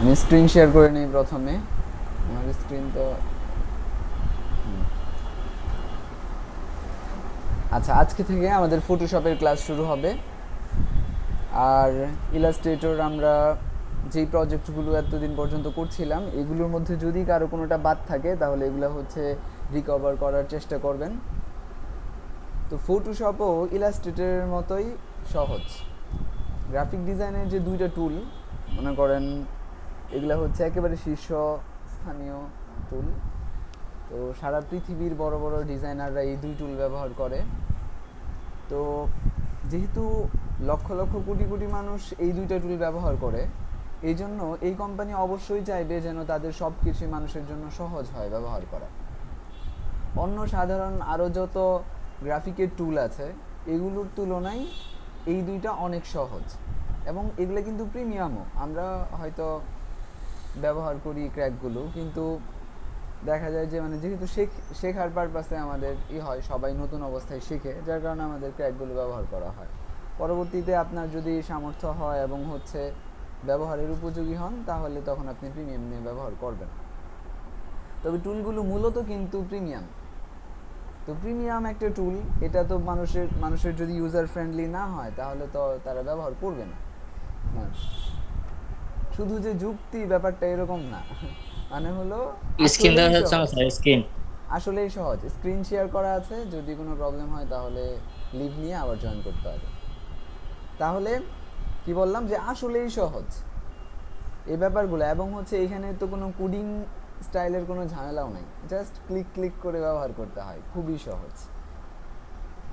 আমি screen share করে নিই প্রথমে। আমার স্ক্রিন তো আচ্ছা, আজকে থেকে আমাদের ফটোশপের ক্লাস শুরু হবে। আর ইলাস্ট্রেটর আমরা যেই প্রজেক্টগুলো এতদিন পর্যন্ত করছিলাম এগুলোর মধ্যে যদি কারো কোনোটা বাদ থাকে তাহলে এগুলো হচ্ছে রিকভার করার চেষ্টা করবেন। তো ফটোশপও ইলাস্ট্রেটরের মতোই সহজ। গ্রাফিক ডিজাইনের যে দুইটা টুল মনে করেন এগুলো হচ্ছে একেবারে শীর্ষস্থানীয় টুল। তো সারা পৃথিবীর বড় বড় ডিজাইনাররা এই দুই টুল ব্যবহার করে। তো যেহেতু লক্ষ লক্ষ কোটি কোটি মানুষ এই দুইটা টুল ব্যবহার করে, এই জন্য এই কোম্পানি অবশ্যই চাইবে যেন তাদের সব কিছুই মানুষের জন্য সহজ হয় ব্যবহার করা। অন্য সাধারণ আরও যত গ্রাফিকের টুল আছে এগুলোর তুলনায় এই দুইটা অনেক সহজ, এবং এগুলো কিন্তু প্রিমিয়ামও। আমরা হয়তো ব্যবহার করি ক্র্যাকগুলো, কিন্তু দেখা যায় যে মানে যেহেতু শেখার পারপাসে আমাদের হয়, সবাই নতুন অবস্থায় শেখে, যার কারণে আমাদের ক্র্যাকগুলো ব্যবহার করা হয়। পরবর্তীতে আপনার যদি সামর্থ্য হয় এবং হচ্ছে ব্যবহারের উপযোগী হন তাহলে তখন আপনি প্রিমিয়াম নিয়ে ব্যবহার করবেন। তবে টুলগুলো মূলত কিন্তু প্রিমিয়াম। তো প্রিমিয়াম একটা টুল, এটা তো মানুষের যদি ইউজার ফ্রেন্ডলি না হয় তাহলে তো তারা ব্যবহার করবে না। শুধু যে যুক্তি ব্যাপারটা এরকম না, মানে হলো স্ক্রিন আসলেই দেওয়া যাচ্ছে না সহজ। Sir, screen. আসলেই সহজ, স্ক্রিন শেয়ার করা আছে, যদি কোনো প্রবলেম হয় তাহলে লিভ নিয়ে আবার জয়েন করতে হবে। তাহলে কি বললাম যে আসলেই সহজ এই ব্যাপারগুলো, এবং হচ্ছে এখানে তো কোনো কোডিং স্টাইলের কোনো ঝামেলাও নেই, জাস্ট ক্লিক ক্লিক করে ব্যবহার করতে হয়, খুবই সহজ।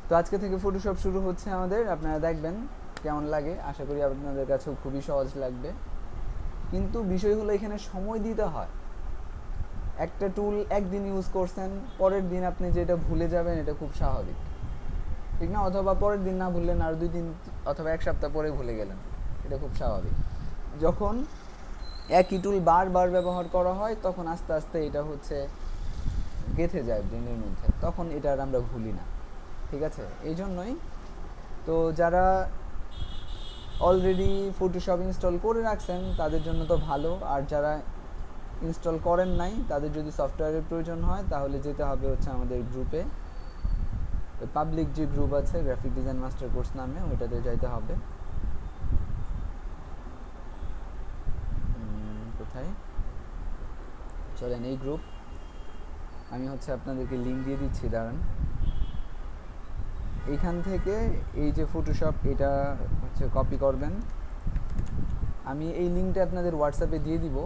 তো আজকে থেকে ফটোশপ শুরু হচ্ছে আমাদের, আপনারা দেখবেন কেমন লাগে। আশা করি আপনাদের কাছেও খুবই সহজ লাগবে, কিন্তু বিষয় হলো এখানে সময় দিতে হয়। একটা টুল একদিন ইউজ করছেন, পরের দিন আপনি যেটা ভুলে যাবেন এটা খুব স্বাভাবিক, ঠিক না? অথবা পরের দিন না ভুললেন, আর 2 দিন অথবা 1 সপ্তাহ পরে ভুলে গেলেন, এটা খুব স্বাভাবিক। যখন একই টুল বারবার ব্যবহার করা হয় তখন আস্তে আস্তে এটা হচ্ছে গেঁথে যায় ব্রেনের মধ্যে, তখন এটা আর আমরা ভুলি না, ঠিক আছে? এই জন্যই তো যারা অলরেডি ফটোশপ ইনস্টল করে রাখছেন তাদের জন্য তো ভালো, আর যারা ইনস্টল করেন নাই তাদের যদি সফটওয়্যারের প্রয়োজন হয় তাহলে যেতে হবে হচ্ছে আমাদের গ্রুপে। পাবলিক যে গ্রুপ আছে গ্রাফিক ডিজাইন মাস্টার কোর্স নামে, ওইটাতে যাইতে হবে। কোথায় চলেন, এই গ্রুপ আমি হচ্ছে আপনাদেরকে লিঙ্ক দিয়ে দিচ্ছি, দাঁড়ান। এইখান থেকে এই যে ফটোশপ এটা হচ্ছে কপি করবেন। আমি এই লিঙ্কটা আপনাদের হোয়াটসঅ্যাপে দিয়ে দিব,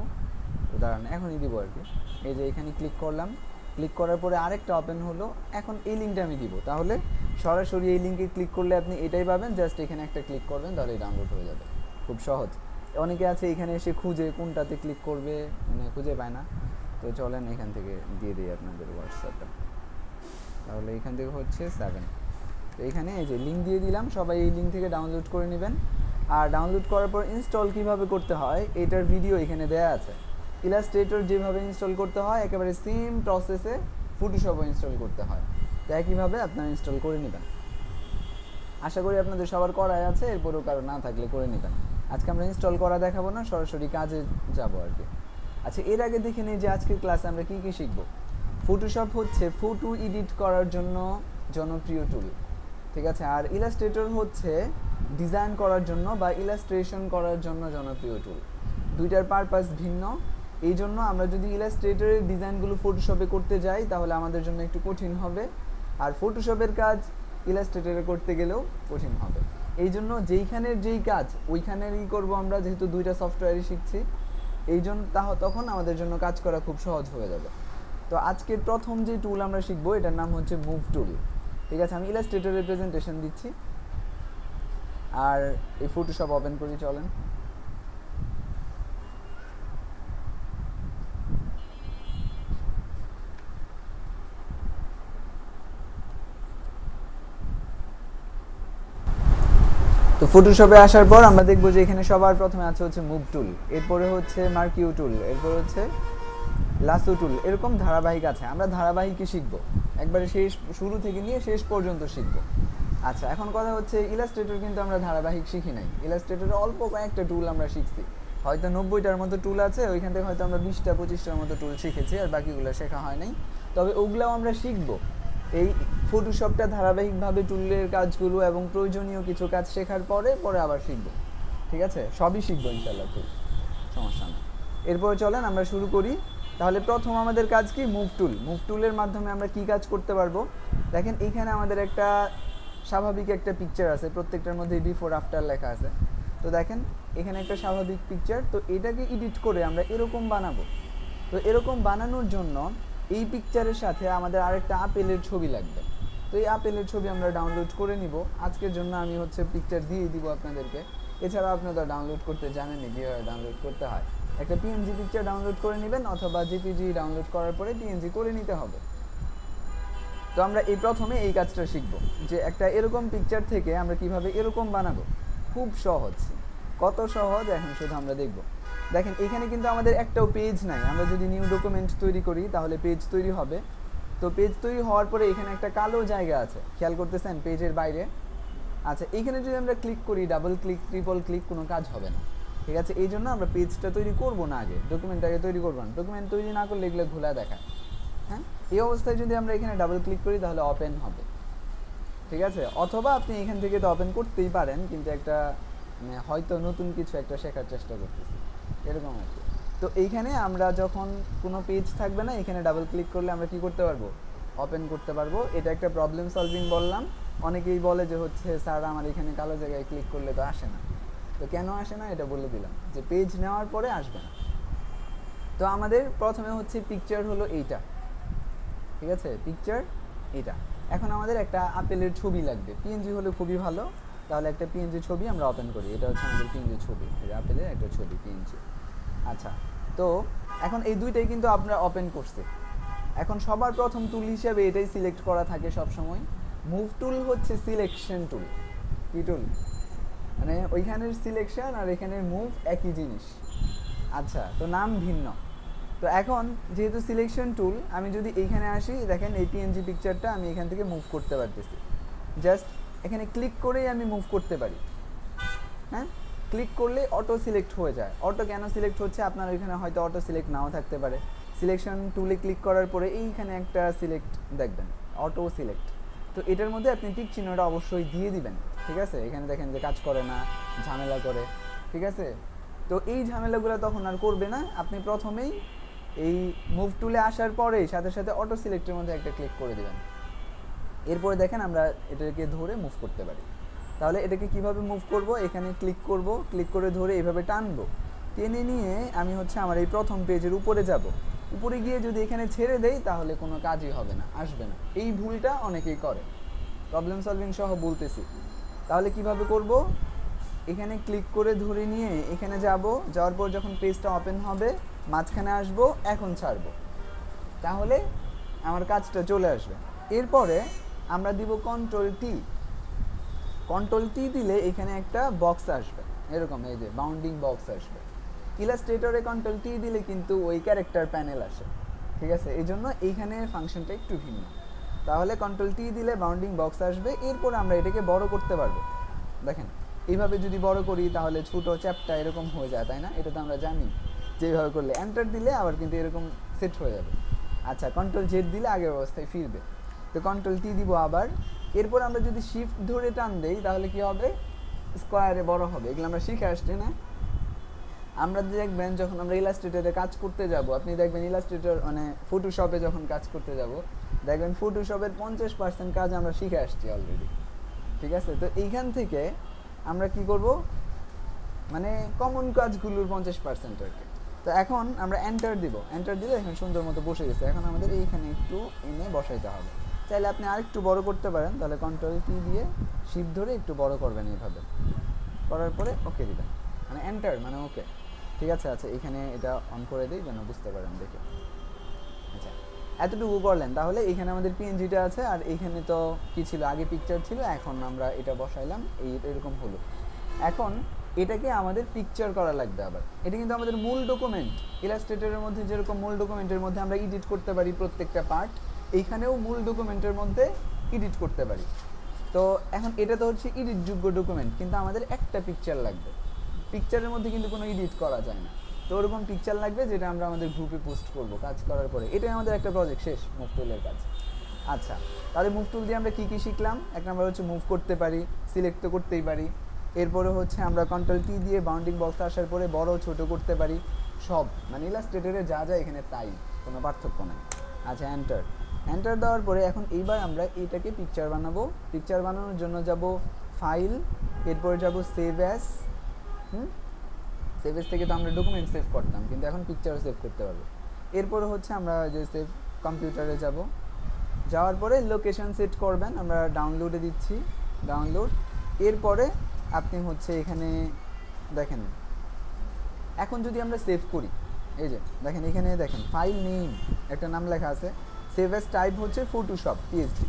দাঁড়ান এখনই দিব আর কি। এই যে এখানে ক্লিক করলাম, ক্লিক করার পরে আরেকটা ওপেন হলো, এখন এই লিঙ্কটা আমি দিব, তাহলে সরাসরি এই লিঙ্কে ক্লিক করলে আপনি এটাই পাবেন, জাস্ট এখানে একটা ক্লিক করবেন তাহলে ডাউনলোড হয়ে যাবে, খুব সহজ। অনেকে আছে এখানে এসে খুঁজে কোনটাতে ক্লিক করবে, মানে খুঁজে পায় না। তো চলেন এখান থেকে দিয়ে দিই আপনাদের হোয়াটসঅ্যাপে, তাহলে এখান থেকে হচ্ছে 7। তো এখানে এই যে লিঙ্ক দিয়ে দিলাম, সবাই এই লিঙ্ক থেকে ডাউনলোড করে নেবেন। আর ডাউনলোড করার পর ইনস্টল কিভাবে করতে হয় এটার ভিডিও এখানে দেয়া আছে। ইলাস্ট্রেটর যেভাবে ইনস্টল করতে হয় একেবারে সেম প্রসেসে ফটোশপও ইনস্টল করতে হয়, তো একইভাবে আপনারা ইনস্টল করে নেবেন। আশা করি আপনাদের সবার করাই আছে, এরপরেও কারো না থাকলে করে নেবেন। আজকে আমরা ইনস্টল করা দেখাবো না, সরাসরি কাজে যাব আর কি। আচ্ছা, এর আগে দেখে নিই যে আজকের ক্লাসে আমরা কী কী শিখব। ফটোশপ হচ্ছে ফটো এডিট করার জন্য জনপ্রিয় টুল, ঠিক আছে? আর ইলাস্ট্রেটর হচ্ছে ডিজাইন করার জন্য বা ইলাস্ট্রেশন করার জন্য জনপ্রিয় টুল। দুইটার পারপাস ভিন্ন, এই জন্য আমরা যদি ইলাস্ট্রেটরের ডিজাইনগুলো ফটোশপে করতে যাই তাহলে আমাদের জন্য একটু কঠিন হবে, আর ফটোশপের কাজ ইলাস্ট্রেটরে করতে গেলেও কঠিন হবে। এই জন্য যেইখানের যেই কাজ ওইখানেরই করব আমরা, যেহেতু দুইটা সফটওয়্যারই শিখছি, এই জন্য তখন আমাদের জন্য কাজ করা খুব সহজ হয়ে যাবে। তো আজকের প্রথম যে টুল আমরা শিখবো এটার নাম হচ্ছে মুভ টুল, ঠিক আছে? আমি ইলাস্ট্রেটরের প্রেজেন্টেশন দিচ্ছি আর এই ফটোশপ ওপেন করি, চলেন। তো ফটোশপে আসার পর আমরা দেখবো যে এখানে সবার প্রথমে আছে হচ্ছে মুভ টুল, এরপরে হচ্ছে মার্কিউ টুল, এরপর হচ্ছে লাসো টুল, এরকম ধারাবাহিক আছে। আমরা ধারাবাহিকই শিখবো, একবারে শেষ শুরু থেকে নিয়ে শেষ পর্যন্ত শিখবো। আচ্ছা, এখন কথা হচ্ছে ইলাস্ট্রেটর কিন্তু আমরা ধারাবাহিক শিখি নাই, ইলাস্ট্রেটরে অল্প কয়েকটা টুল আমরা শিখছি, হয়তো 90টার মতো টুল আছে, ওইখান থেকে হয়তো আমরা 20টা 25টার মতো টুল শিখেছি, আর বাকিগুলো শেখা হয় নাই। তবে ওগুলাও আমরা শিখবো। এই ফটোশপটা ধারাবাহিকভাবে টুলের কাজগুলো এবং প্রয়োজনীয় কিছু কাজ শেখার পরে পরে আবার শিখবো, ঠিক আছে? সবই শিখবো ইনশাল্লাহ, টুল সমস্যা নেই। এরপরে চলেন আমরা শুরু করি। তাহলে প্রথম আমাদের কাজ কি? Move tool. মুভ টুলের মাধ্যমে আমরা কি কাজ করতে পারবো? দেখেন এইখানে আমাদের একটা স্বাভাবিক একটা পিকচার আছে, প্রত্যেকটার মধ্যে বিফোর আফটার লেখা আছে। তো দেখেন এখানে একটা স্বাভাবিক পিকচার, তো এটাকে এডিট করে আমরা এরকম বানাবো। তো এরকম বানানোর জন্য এই পিকচারের সাথে আমাদের আরেকটা আপেলের ছবি লাগবে। তো এই আপেলের ছবি আমরা ডাউনলোড করে নিব। আজকের জন্য আমি হচ্ছে পিকচার দিয়ে দিব আপনাদেরকে। এছাড়া আপনারা ডাউনলোড করতে জানেনই কীভাবে ডাউনলোড করতে হয়। একটা পিএনজি পিকচার ডাউনলোড করে নেবেন, অথবা জেপিজি ডাউনলোড করার পরে পিএনজি করে নিতে হবে। তো আমরা এই প্রথমে এই কাজটা শিখব, যে একটা এরকম পিকচার থেকে আমরা কিভাবে এরকম বানাবো। খুব সহজ, কত সহজ এখন শুধু আমরা দেখব। দেখেন এখানে কিন্তু আমাদের একটাও পেজ নাই। আমরা যদি নিউ ডকুমেন্ট তৈরি করি তাহলে পেজ তৈরি হবে। তো পেজ তৈরি হওয়ার পরে এখানে একটা কালো জায়গা আছে, খেয়াল করতেছেন পেজের বাইরে। আচ্ছা, এইখানে যদি আমরা ক্লিক করি, ডাবল ক্লিক ট্রিপল ক্লিক, কোনো কাজ হবে না, ঠিক আছে? এই জন্য আমরা পেজটা তৈরি করব না, আগে ডকুমেন্টটাকে তৈরি করবো না। ডকুমেন্ট তৈরি না করলে এগুলো ঘোলা দেখায়। হ্যাঁ, এই অবস্থায় যদি আমরা এখানে ডাবল ক্লিক করি তাহলে ওপেন হবে, ঠিক আছে? অথবা আপনি এখান থেকে তো ওপেন করতেই পারেন, কিন্তু একটা হয়তো নতুন কিছু একটা শেখার চেষ্টা করতেছি, এরকম আর কি। তো এইখানে আমরা যখন কোনো পেজ থাকবে না, এখানে ডাবল ক্লিক করলে আমরা কি করতে পারবো? ওপেন করতে পারবো। এটা একটা প্রবলেম সলভিং বললাম। অনেকেই বলে যে হচ্ছে স্যার আমার এখানে কালো জায়গায় ক্লিক করলে তো আসে না। তো কেন আসে না এটা বলে দিলাম, যে পেজ নেওয়ার পরে আসবে না। তো আমাদের প্রথমে হচ্ছে পিকচার হলো এইটা, ঠিক আছে? পিকচার এটা। এখন আমাদের একটা আপেলের ছবি লাগবে, পিএনজি হলে খুবই ভালো। তাহলে একটা পিএনজি ছবি আমরা ওপেন করি। এটা হচ্ছে আমাদের পিএনজি ছবি, এই আপেলের একটা ছবি পিএনজি। আচ্ছা, তো এখন এই দুইটাই কিন্তু আপনারা ওপেন করছে। এখন সবার প্রথম টুল হিসেবে এটাই সিলেক্ট করা থাকে সব সময়। মুভ টুল হচ্ছে সিলেকশন টুল। কি টুল? মানে ওইখানের সিলেকশন আর এখানের মুভ একই জিনিস। আচ্ছা, তো নাম ভিন্ন। তো এখন যেহেতু সিলেকশন টুল, আমি যদি এইখানে আসি, দেখেন এই পিএনজি পিকচারটা আমি এখান থেকে মুভ করতে পারতেছি। জাস্ট এখানে ক্লিক করেই আমি মুভ করতে পারি। হ্যাঁ, ক্লিক করলে অটো সিলেক্ট হয়ে যায়। অটো কেন সিলেক্ট হচ্ছে? আপনার ওইখানে হয়তো অটো সিলেক্ট নাও থাকতে পারে। সিলেকশন টুলে ক্লিক করার পরে এইখানে একটা সিলেক্ট দেখবেন, অটো সিলেক্ট। তো এটার মধ্যে আপনি টিক চিহ্নটা অবশ্যই দিয়ে দিবেন, ঠিক আছে? এখানে দেখেন যে কাজ করে না, ঝামেলা করে, ঠিক আছে? তো এই ঝামেলাগুলো তখন আর করবে না। আপনি প্রথমেই এই মুভ টুলে আসার পরেই সাথে সাথে অটো সিলেক্টের মধ্যে একটা ক্লিক করে দিবেন। এরপরে দেখেন আমরা এটাকে ধরে মুভ করতে পারি। তাহলে এটাকে কিভাবে মুভ করব? এখানে ক্লিক করব, ক্লিক করে ধরে এইভাবে টানবো। টেনে নিয়ে আমি হচ্ছে আমার এই প্রথম পেজের উপরে যাব। উপরে গিয়ে যদি এখানে ছেড়ে দেই তাহলে কোনো কাজই হবে না, আসবে না। এই ভুলটা অনেকেই করে, প্রবলেম সলভিং সহ বলতেছি। তাহলে কিভাবে করব? এখানে ক্লিক করে ধরে নিয়ে এখানে যাব, যাওয়ার পর যখন পেজটা ওপেন হবে মাঝখানে আসব, এখন ছাড়বো, তাহলে আমার কাজটা চলে আসবে। এরপরে আমরা দিব কন্ট্রোল টি। কন্ট্রোল টি দিলে এখানে একটা বক্স আসবে, এরকম এই যে বাউন্ডিং বক্স আসবে। ইলাস্ট্রেটরে কন্ট্রোল টি দিলে কিন্তু ওই ক্যারেক্টার প্যানেল আসে, ঠিক আছে? এই জন্য এইখানে ফাংশনটা একটু ভিন্ন। তাহলে কন্ট্রোল টি দিলে বাউন্ডিং বক্স আসবে। এরপর আমরা এটাকে বড় করতে পারবো। দেখেন এইভাবে যদি বড় করি তাহলে ছোটো চ্যাপটা এরকম হয়ে যায়, তাই না? এটা তো আমরা জানি যেভাবে করলে। এন্টার দিলে আবার কিন্তু এরকম সেট হয়ে যাবে। আচ্ছা, কন্ট্রোল জেড দিলে আগের অবস্থায় ফিরবে। তো কন্ট্রোল টি দিব আবার। এরপর আমরা যদি শিফট ধরে টান দেই তাহলে কি হবে? স্কোয়ারে বড় হবে। এগুলো আমরা শিখে আসছি না? আমরা দেখবেন যখন আমরা ইলাস্ট্রেটরে কাজ করতে যাব, আপনি দেখবেন ইলাস্ট্রেটর মানে ফটোশপে যখন কাজ করতে যাব, দেখবেন ফটোশপের 50% কাজ আমরা শিখে আসছি অলরেডি, ঠিক আছে? তো এইখান থেকে আমরা কি করব? মানে কমন কাজগুলোর 50% আর কি। তো এখন আমরা এন্টার দিব। এন্টার দিলে এখন সুন্দর মতো বসে গেছে। এখন আমাদের এইখানে একটু এনে বসাইতে হবে। চাইলে আপনি আরেকটু বড় করতে পারেন। তাহলে কন্ট্রোল টি দিয়ে শিফট ধরে একটু বড় করবেন এইভাবে, করার পরে ওকে দিবেন, মানে এন্টার মানে ওকে, ঠিক আছে? আচ্ছা, এখানে এটা অন করে দিই যেন বুঝতে পারেন দেখে। আচ্ছা, এতটুকু করলেন। তাহলে এখানে আমাদের পিএনজিটা আছে, আর এইখানে তো কি ছিল? আগে পিকচার ছিল, এখন আমরা এটা বসাইলাম, এরকম হলো। এখন এটাকে আমাদের পিকচার করা লাগবে আবার। এটা কিন্তু আমাদের মূল ডকুমেন্ট। ইলাস্ট্রেটরের মধ্যে যেরকম মূল ডকুমেন্টের মধ্যে আমরা এডিট করতে পারি প্রত্যেকটা পার্ট, এইখানেও মূল ডকুমেন্টের মধ্যে এডিট করতে পারি। তো এখন এটা তো হচ্ছে এডিটযোগ্য ডকুমেন্ট, কিন্তু আমাদের একটা পিকচার লাগবে। পিকচারের মধ্যে কিন্তু কোনো এডিট করা যায় না। তো ওরকম পিকচার লাগবে যেটা আমরা আমাদের গ্রুপে পোস্ট করব কাজ করার পরে। এটাই আমাদের একটা প্রজেক্ট শেষ, মুভ টুলের কাজ। আচ্ছা, তাহলে মুভ টুল দিয়ে আমরা কী কী শিখলাম? এক নম্বর হচ্ছে মুভ করতে পারি, সিলেক্ট তো করতেই পারি। এরপরে হচ্ছে আমরা কন্ট্রোল টি দিয়ে বাউন্ডিং বক্স আসার পরে বড় ছোট করতে পারি, সব মানে ইলাস্ট্রেটরে যা যা এখানে তাই, কোনো পার্থক্য নাই। আচ্ছা, এন্টার এন্টার দেওয়ার পরে এখন এইবার আমরা এইটাকে পিকচার বানাবো। পিকচার বানানোর জন্য যাব ফাইল, এরপরে যাব সেভ অ্যাজ। সেভ অ্যাজ থেকে তো আমরা ডকুমেন্ট সেভ করতাম, কিন্তু এখন পিকচারও সেভ করতে পারবো। এরপরে হচ্ছে আমরা যে সেভ কম্পিউটারে যাব, যাওয়ার পরে লোকেশন সেট করবেন, আমরা ডাউনলোডে দিচ্ছি, ডাউনলোড। এরপরে আপনি হচ্ছে এখানে দেখেন, এখন যদি আমরা সেভ করি, এই যে দেখেন এখানে দেখেন ফাইল নেম একটা নাম লেখা আছে, সেভ অ্যাজ টাইপ হচ্ছে ফটোশপ পিএসডি।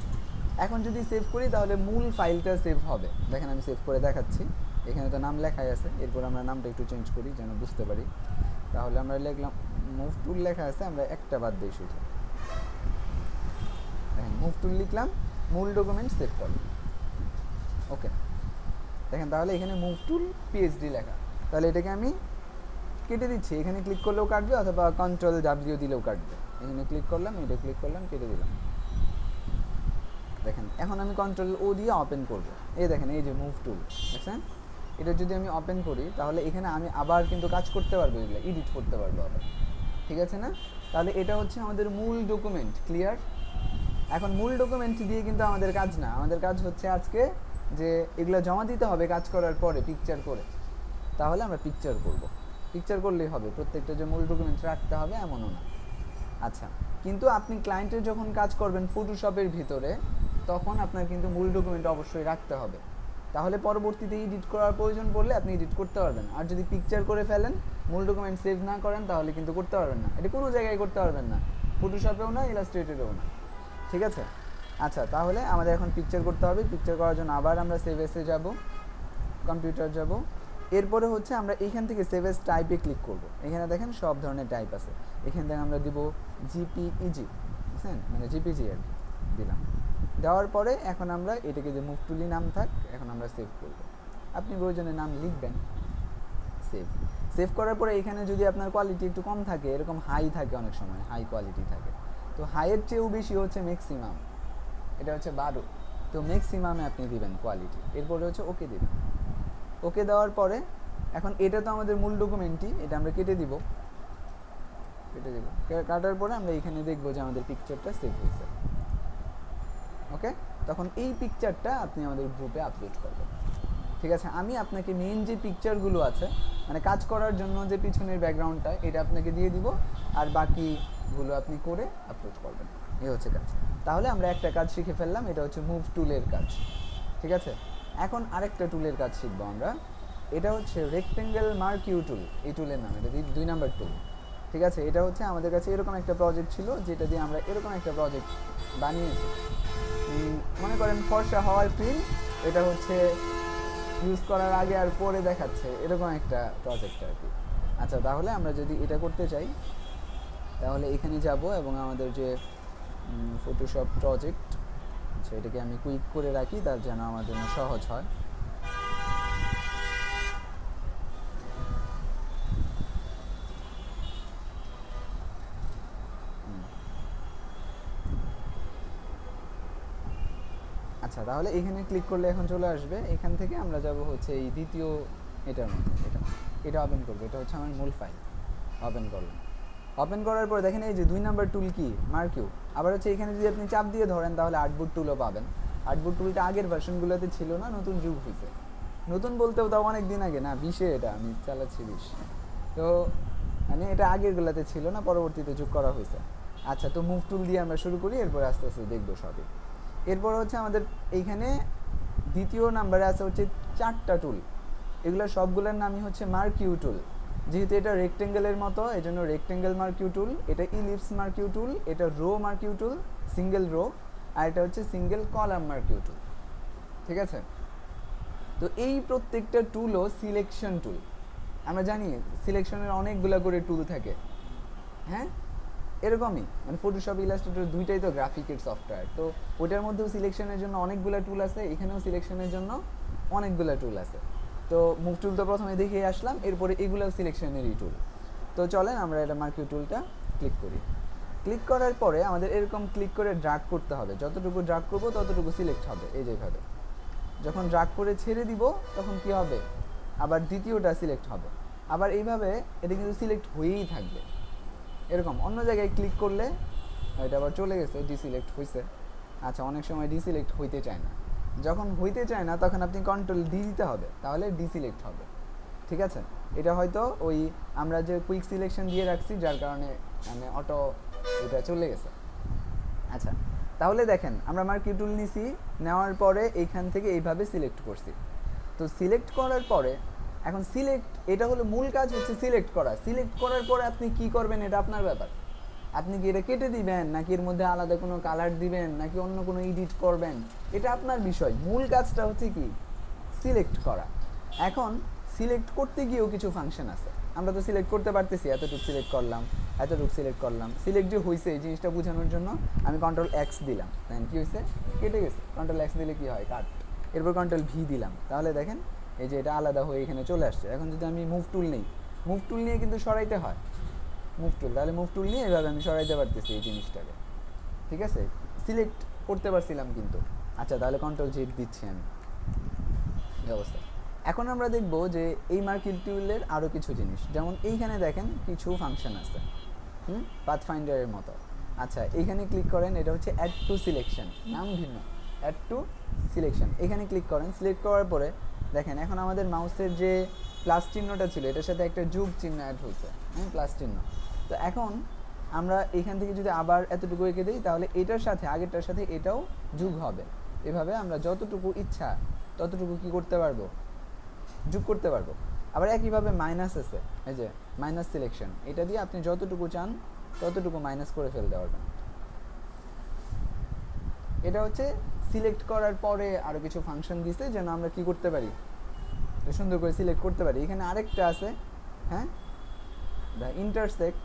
এখন যদি সেভ করি তাহলে মূল ফাইলটা সেভ হবে। দেখেন আমি সেভ করে দেখাচ্ছি, এখানে তো নাম লেখাই আছে। এরপর আমরা নামটা একটু চেঞ্জ করি যেন বুঝতে পারি। তাহলে আমরা লিখলাম মুভ টুল লেখা আছে, আমরা একটা বাদ দিই শুধু। দেখেন মুভ টুল লিখলাম, মূল ডকুমেন্ট সেভ করলাম। ওকে, দেখেন তাহলে এখানে মুভ টুল পিএইচডি লেখা। তাহলে এটাকে আমি কেটে দিচ্ছি, এখানে ক্লিক করলেও কাটবে অথবা কন্ট্রোল ডাব্লিউ দিলেও কাটবে। এখানে ক্লিক করলাম, এটা ক্লিক করলাম, কেটে দিলাম। দেখেন এখন আমি কন্ট্রোল ও দিয়ে ওপেন করব। এই দেখেন এই যে মুভ টুল, দেখছেন? এটা যদি আমি ওপেন করি তাহলে এখানে আমি আবার কিন্তু কাজ করতে পারবো, এগুলো এডিট করতে পারবো আবার, ঠিক আছে না? তাহলে এটা হচ্ছে আমাদের মূল ডকুমেন্ট, ক্লিয়ার? এখন মূল ডকুমেন্ট দিয়ে কিন্তু আমাদের কাজ না, আমাদের কাজ হচ্ছে আজকে যে এগুলো জমা দিতে হবে কাজ করার পরে পিকচার করে। তাহলে আমরা পিকচার করব, পিকচার করলেই হবে, প্রত্যেকটা যে মূল ডকুমেন্ট রাখতে হবে এমনও না। আচ্ছা, কিন্তু আপনি ক্লায়েন্টের যখন কাজ করবেন ফটোশপের ভিতরে, তখন আপনার কিন্তু মূল ডকুমেন্ট অবশ্যই রাখতে হবে। তাহলে পরবর্তীতে এডিট করার প্রয়োজন পড়লে আপনি এডিট করতে পারবেন। আর যদি পিকচার করে ফেলেন, মূল ডকুমেন্ট সেভ না করেন, তাহলে কিন্তু করতে পারবেন না। এটা কোনো জায়গায় করতে পারবেন না, ফটোশপেও না, ইলাস্ট্রেটরেও না, ঠিক আছে? আচ্ছা, তাহলে আমাদের এখন পিকচার করতে হবে। পিকচার করার জন্য আবার আমরা সেভ এসে যাব, কম্পিউটার যাব। এরপরে হচ্ছে আমরা এইখান থেকে সেভ এস টাইপে ক্লিক করব। এখানে দেখেন সব ধরনের টাইপ আছে। এখান থেকে আমরা দিব জিপিইজি, বুঝছেন, মানে জিপিজি আর কি দিলাম। দেওয়ার পরে এখন আমরা এটাকে যে মুভ টুলি নাম থাক, এখন আমরা সেভ করব। আপনি প্রয়োজনে নাম লিখবেন, সেভ। সেভ করার পরে এখানে যদি আপনার কোয়ালিটি একটু কম থাকে, এরকম হাই থাকে, অনেক সময় হাই কোয়ালিটি থাকে, তো হাইয়ের চেয়েও বেশি হচ্ছে ম্যাক্সিমাম, এটা হচ্ছে 12। তো ম্যাক্সিমামে আপনি দিবেন কোয়ালিটি। এরপরে হচ্ছে ওকে দিবেন। ওকে দেওয়ার পরে এখন এটা তো আমাদের মূল ডকুমেন্টই, এটা আমরা কেটে দিব, কাটার পরে আমরা এখানে দেখবো যে আমাদের পিকচারটা সেভ হয়েছে। ওকে, তখন এই পিকচারটা আপনি আমাদের গ্রুপে আপলোড করবেন, ঠিক আছে? আমি আপনাকে মেইন যে পিকচারগুলো আছে, মানে কাজ করার জন্য যে পিছনের ব্যাকগ্রাউন্ডটা, এটা আপনাকে দিয়ে দিব, আর বাকিগুলো আপনি করে আপলোড করবেন। এই হচ্ছে কাজ। তাহলে আমরা একটা কাজ শিখে ফেললাম, এটা হচ্ছে মুভ টুলের কাজ, ঠিক আছে? এখন আরেকটা টুলের কাজ শিখবো আমরা, এটা হচ্ছে রেক্টেঙ্গেল মার্কিউ টুল। এই টুলের নাম, এটা 2 নাম্বার টুল, ঠিক আছে? এটা হচ্ছে আমাদের কাছে এরকম একটা প্রজেক্ট ছিল, যেটা দিয়ে আমরা এরকম একটা প্রজেক্ট বানিয়েছি। মনে করেন ফর্সা হওয়ার প্রিন্ট, এটা হচ্ছে ইউজ করার আগে আর পরে দেখাচ্ছে, এরকম একটা প্রজেক্ট আর কি। আচ্ছা, তাহলে আমরা যদি এটা করতে চাই, তাহলে এখানে যাব এবং আমাদের যে ফটোশপ প্রজেক্ট, আচ্ছা এটাকে আমি কুইক করে রাখি, তার যেন আমার জন্য সহজ হয়। আচ্ছা, তাহলে এখানে ক্লিক করলে এখন চলে আসবে। এখান থেকে আমরা যাব হচ্ছে এই দ্বিতীয় এটার মধ্যে, এটা ওপেন করবো। এটা হচ্ছে আমার মূল ফাইল, ওপেন করলাম। ওপেন করার পর দেখেন এই যে 2 নাম্বার টুল কি, মার্কিউ। আবার হচ্ছে এখানে যদি আপনি চাপ দিয়ে ধরেন তাহলে আর্টবোর্ড টুলও পাবেন। আর্টবোর্ড টুলটা আগের ভার্সনগুলোতে ছিল না, নতুন যুগ হয়েছে। নতুন বলতেও তাও অনেক দিন আগে না, 20-এ এটা আমি চালাচ্ছি, 20। তো মানে এটা আগেরগুলোতে ছিল না, পরবর্তীতে যোগ করা হয়েছে। আচ্ছা, তো মুভ টুল দিয়ে আমরা শুরু করি, এরপর আস্তে আস্তে দেখবো সবই। এরপর হচ্ছে আমাদের এইখানে দ্বিতীয় নাম্বারে আছে হচ্ছে 4টা টুল। এগুলো সবগুলোর নামই হচ্ছে মার্কিউ টুল। যেহেতু এটা রেক্টেঙ্গেলের মতো, এই জন্য রেক্টেঙ্গেল মার্কিউ টুল। এটা ইলিপস মার্কিউ টুল, এটা রো মার্কিউ টুল, সিঙ্গেল রো, আর এটা হচ্ছে সিঙ্গেল কলাম মার্কিউ টুল, ঠিক আছে? তো এই প্রত্যেকটা টুলও সিলেকশন টুল। আমরা জানি সিলেকশনের অনেকগুলো করে টুল থাকে, হ্যাঁ, এরকমই মানে ফটোশপ, ইলাস্ট্রেটর দুইটাই তো গ্রাফিকের সফটওয়্যার। তো ওটার মধ্যেও সিলেকশনের জন্য অনেকগুলো টুল আছে, এখানেও সিলেকশনের জন্য অনেকগুলো টুল আছে। তো মুভ টুল তো প্রথমে দেখিয়ে আসলাম, এরপরে এগুলো সিলেকশনেরই টুল। তো চলেন আমরা এটা মার্কিউ টুলটা ক্লিক করি। ক্লিক করার পরে আমাদের এরকম ক্লিক করে ড্র্যাগ করতে হবে, যতটুকু ড্র্যাগ করব ততটুকু সিলেক্ট হবে। এই যেভাবে যখন ড্র্যাগ করে ছেড়ে দিব তখন কি হবে, আবার দ্বিতীয়টা সিলেক্ট হবে। আবার এইভাবে এটা কিন্তু সিলেক্ট হয়েই থাকবে। এরকম অন্য জায়গায় ক্লিক করলে এটা আবার চলে গেছে, ডিসিলেক্ট হয়েছে। আচ্ছা, অনেক সময় ডিসিলেক্ট হইতে চায় না, যখন হইতে চায় না তখন আপনি কন্ট্রোল ডি দিতে হবে, তাহলে ডিসিলেক্ট হবে। ঠিক আছে, এটা হয়তো ওই আমরা যে কুইক সিলেকশন দিয়ে রাখছি যার কারণে মানে অটো এটা চলে গেছে। আচ্ছা, তাহলে দেখেন আমরা মার্কিউ টুল নিছি, নেওয়ার পরে এইখান থেকে এইভাবে সিলেক্ট করছি। তো সিলেক্ট করার পরে এখন সিলেক্ট, এটা হলো মূল কাজ হচ্ছে সিলেক্ট করা। সিলেক্ট করার পরে আপনি কি করবেন এটা আপনার ব্যাপার। আপনি কি এটা কেটে দিবেন, নাকি এর মধ্যে আলাদা কোনো কালার দিবেন, নাকি অন্য কোনো এডিট করবেন, এটা আপনার বিষয়। মূল কাজটা হচ্ছে কি সিলেক্ট করা। এখন সিলেক্ট করতে গিয়েও কিছু ফাংশন আছে। আমরা তো সিলেক্ট করতে পারতেছি, এতটুকু সিলেক্ট করলাম, এতটুকু সিলেক্ট করলাম। সিলেক্ট যে হয়েছে এই জিনিসটা বোঝানোর জন্য আমি কন্ট্রোল এক্স দিলাম, দেন কী হয়েছে, কেটে গেছে। কন্ট্রোল এক্স দিলে কী হয়, কাট। এরপর কন্ট্রোল ভি দিলাম, তাহলে দেখেন এই যে এটা আলাদা হয়ে এখানে চলে আসছে। এখন যদি আমি মুভ টুল নেই, মুভ টুল নিয়ে কিন্তু সরাইতে হয় মুভ টুল, তাহলে মুভ টুল নিয়ে এভাবে আমি সরাইতে পারতেছি এই জিনিসটাকে। ঠিক আছে, সিলেক্ট করতে পারছিলাম কিন্তু। আচ্ছা, তাহলে কন্ট্রোল জেড দিচ্ছি আমি, এই অবস্থা। এখন আমরা দেখব যে এই মার্কিউ টুলের আরও কিছু জিনিস, যেমন এইখানে দেখেন কিছু ফাংশন আছে, পাথফাইন্ডারের মতো। আচ্ছা, এইখানে ক্লিক করেন, এটা হচ্ছে অ্যাড টু সিলেকশন, নাম ভিন্ন, অ্যাড টু সিলেকশন। এখানে ক্লিক করেন, সিলেক্ট করার পরে দেখেন এখন আমাদের মাউসের যে প্লাস চিহ্নটা ছিল এটার সাথে একটা যোগ চিহ্ন অ্যাড হয়েছে, প্লাস চিহ্ন। তো এখন আমরা এখান থেকে যদি আবার এতটুকু এঁকে দিই তাহলে এটার সাথে আগেরটার সাথে এটাও যোগ হবে। এভাবে আমরা যতটুকু ইচ্ছা ততটুকু কি করতে পারবো, যোগ করতে পারবো। আবার একইভাবে মাইনাস আছে, এই যে মাইনাস সিলেকশন, এটা দিয়ে আপনি যতটুকু চান ততটুকু মাইনাস করে ফেলতে পারবেন। এটা হচ্ছে সিলেক্ট করার পরে আরও কিছু ফাংশন দিছে যেন আমরা কি করতে পারি, সুন্দর করে সিলেক্ট করতে পারি। এখানে আরেকটা আছে, হ্যাঁ, দ্য ইন্টারসেক্ট,